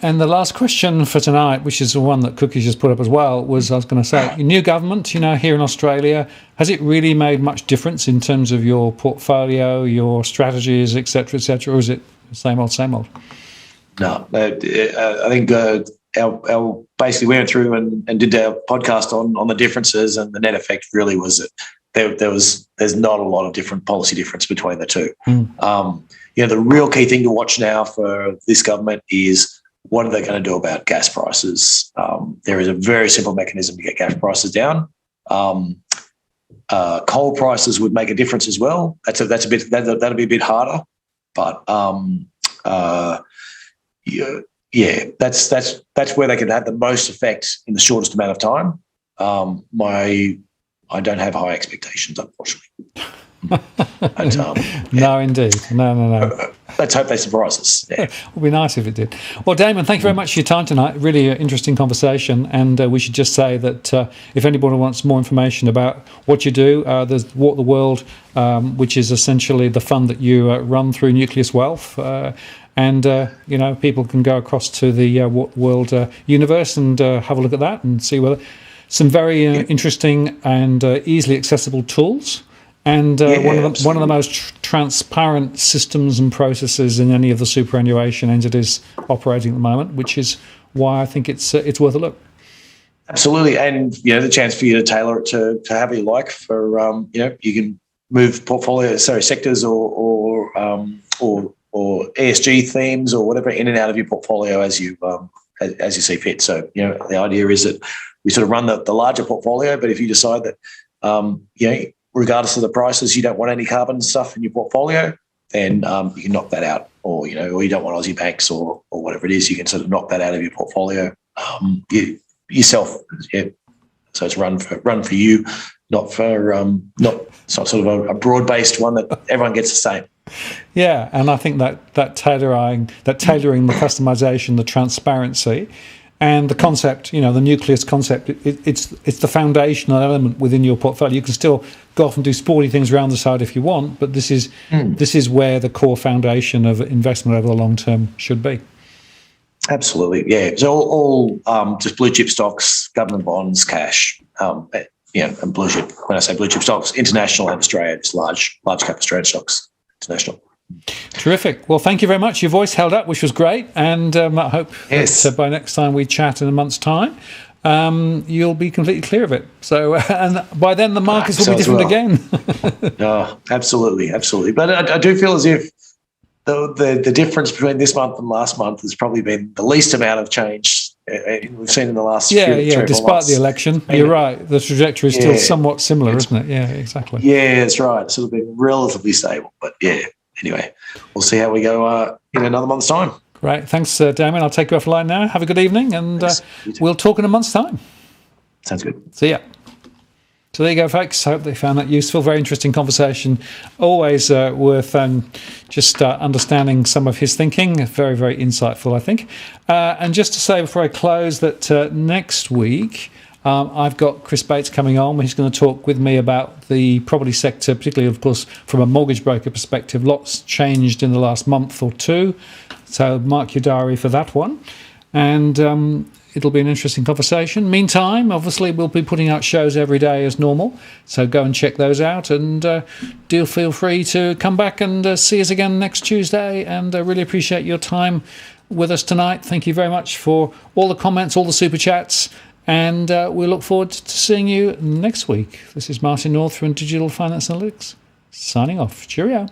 And the last question for tonight, which is the one that Cookies just put up as well, was I was going to say, new government, here in Australia, has it really made much difference in terms of your portfolio, your strategies, et cetera, or is it the same old? No, I think our basically we went through and did our podcast on the differences, and the net effect really was that there's not a lot of different policy difference between the two. The real key thing to watch now for this government is what are they going to do about gas prices? There is a very simple mechanism to get gas prices down. Coal prices would make a difference as well. That'll be a bit harder, but that's where they can have the most effect in the shortest amount of time. I don't have high expectations, unfortunately. But, no, indeed. No. Let's hope they surprise us. Yeah. It would be nice if it did. Well, Damien, thank you very much for your time tonight. Really interesting conversation. And we should just say that if anybody wants more information about what you do, there's Walk the World, which is essentially the fund that you run through Nucleus Wealth. And people can go across to the World universe and have a look at that and see whether some very interesting and easily accessible tools. And one of the most transparent systems and processes in any of the superannuation entities operating at the moment, which is why I think it's worth a look. Absolutely, and the chance for you to tailor it to however you like. For you can move sectors or ESG themes or whatever in and out of your portfolio as you see fit. So the idea is that we sort of run the larger portfolio, but if you decide that regardless of the prices, you don't want any carbon stuff in your portfolio, then you can knock that out, or you don't want Aussie banks or whatever it is, you can sort of knock that out of your portfolio yourself. Yeah. So it's run for you, not sort of a broad-based one that everyone gets the same. Yeah, and I think that tailoring the customization, the transparency, and the concept, the Nucleus concept, it's the foundational element within your portfolio. You can still go off and do sporty things around the side if you want, but this is where the core foundation of investment over the long term should be. Absolutely, yeah. So all just blue chip stocks, government bonds, cash, and blue chip. When I say blue chip stocks, international and Australia, just large cap Australian stocks, international. Terrific. Well, thank you very much. Your voice held up, which was great. And I hope that by next time we chat in a month's time, you'll be completely clear of it. So, and by then the markets will be different again. Oh, absolutely. But I do feel as if the difference between this month and last month has probably been the least amount of change we've seen in the last few 3 or 4 despite months. the election, you're right. The trajectory is still somewhat similar, isn't it? Yeah, exactly. Yeah, that's right. It's sort of been relatively stable. But yeah, anyway, we'll see how we go in another month's time. Great. Thanks, Damien. I'll take you offline now. Have a good evening, and we'll talk in a month's time. Sounds good. See ya. So there you go, folks. Hope they found that useful. Very interesting conversation. Always worth just understanding some of his thinking. Very, very insightful, I think. And just to say before I close that next week I've got Chris Bates coming on. He's going to talk with me about the property sector, particularly, of course, from a mortgage broker perspective. Lots changed in the last month or two. So mark your diary for that one. And it'll be an interesting conversation. Meantime, obviously, we'll be putting out shows every day as normal. So go and check those out. And do feel free to come back and see us again next Tuesday. And I really appreciate your time with us tonight. Thank you very much for all the comments, all the super chats. And we look forward to seeing you next week. This is Martin North from Digital Finance Analytics, signing off. Cheerio.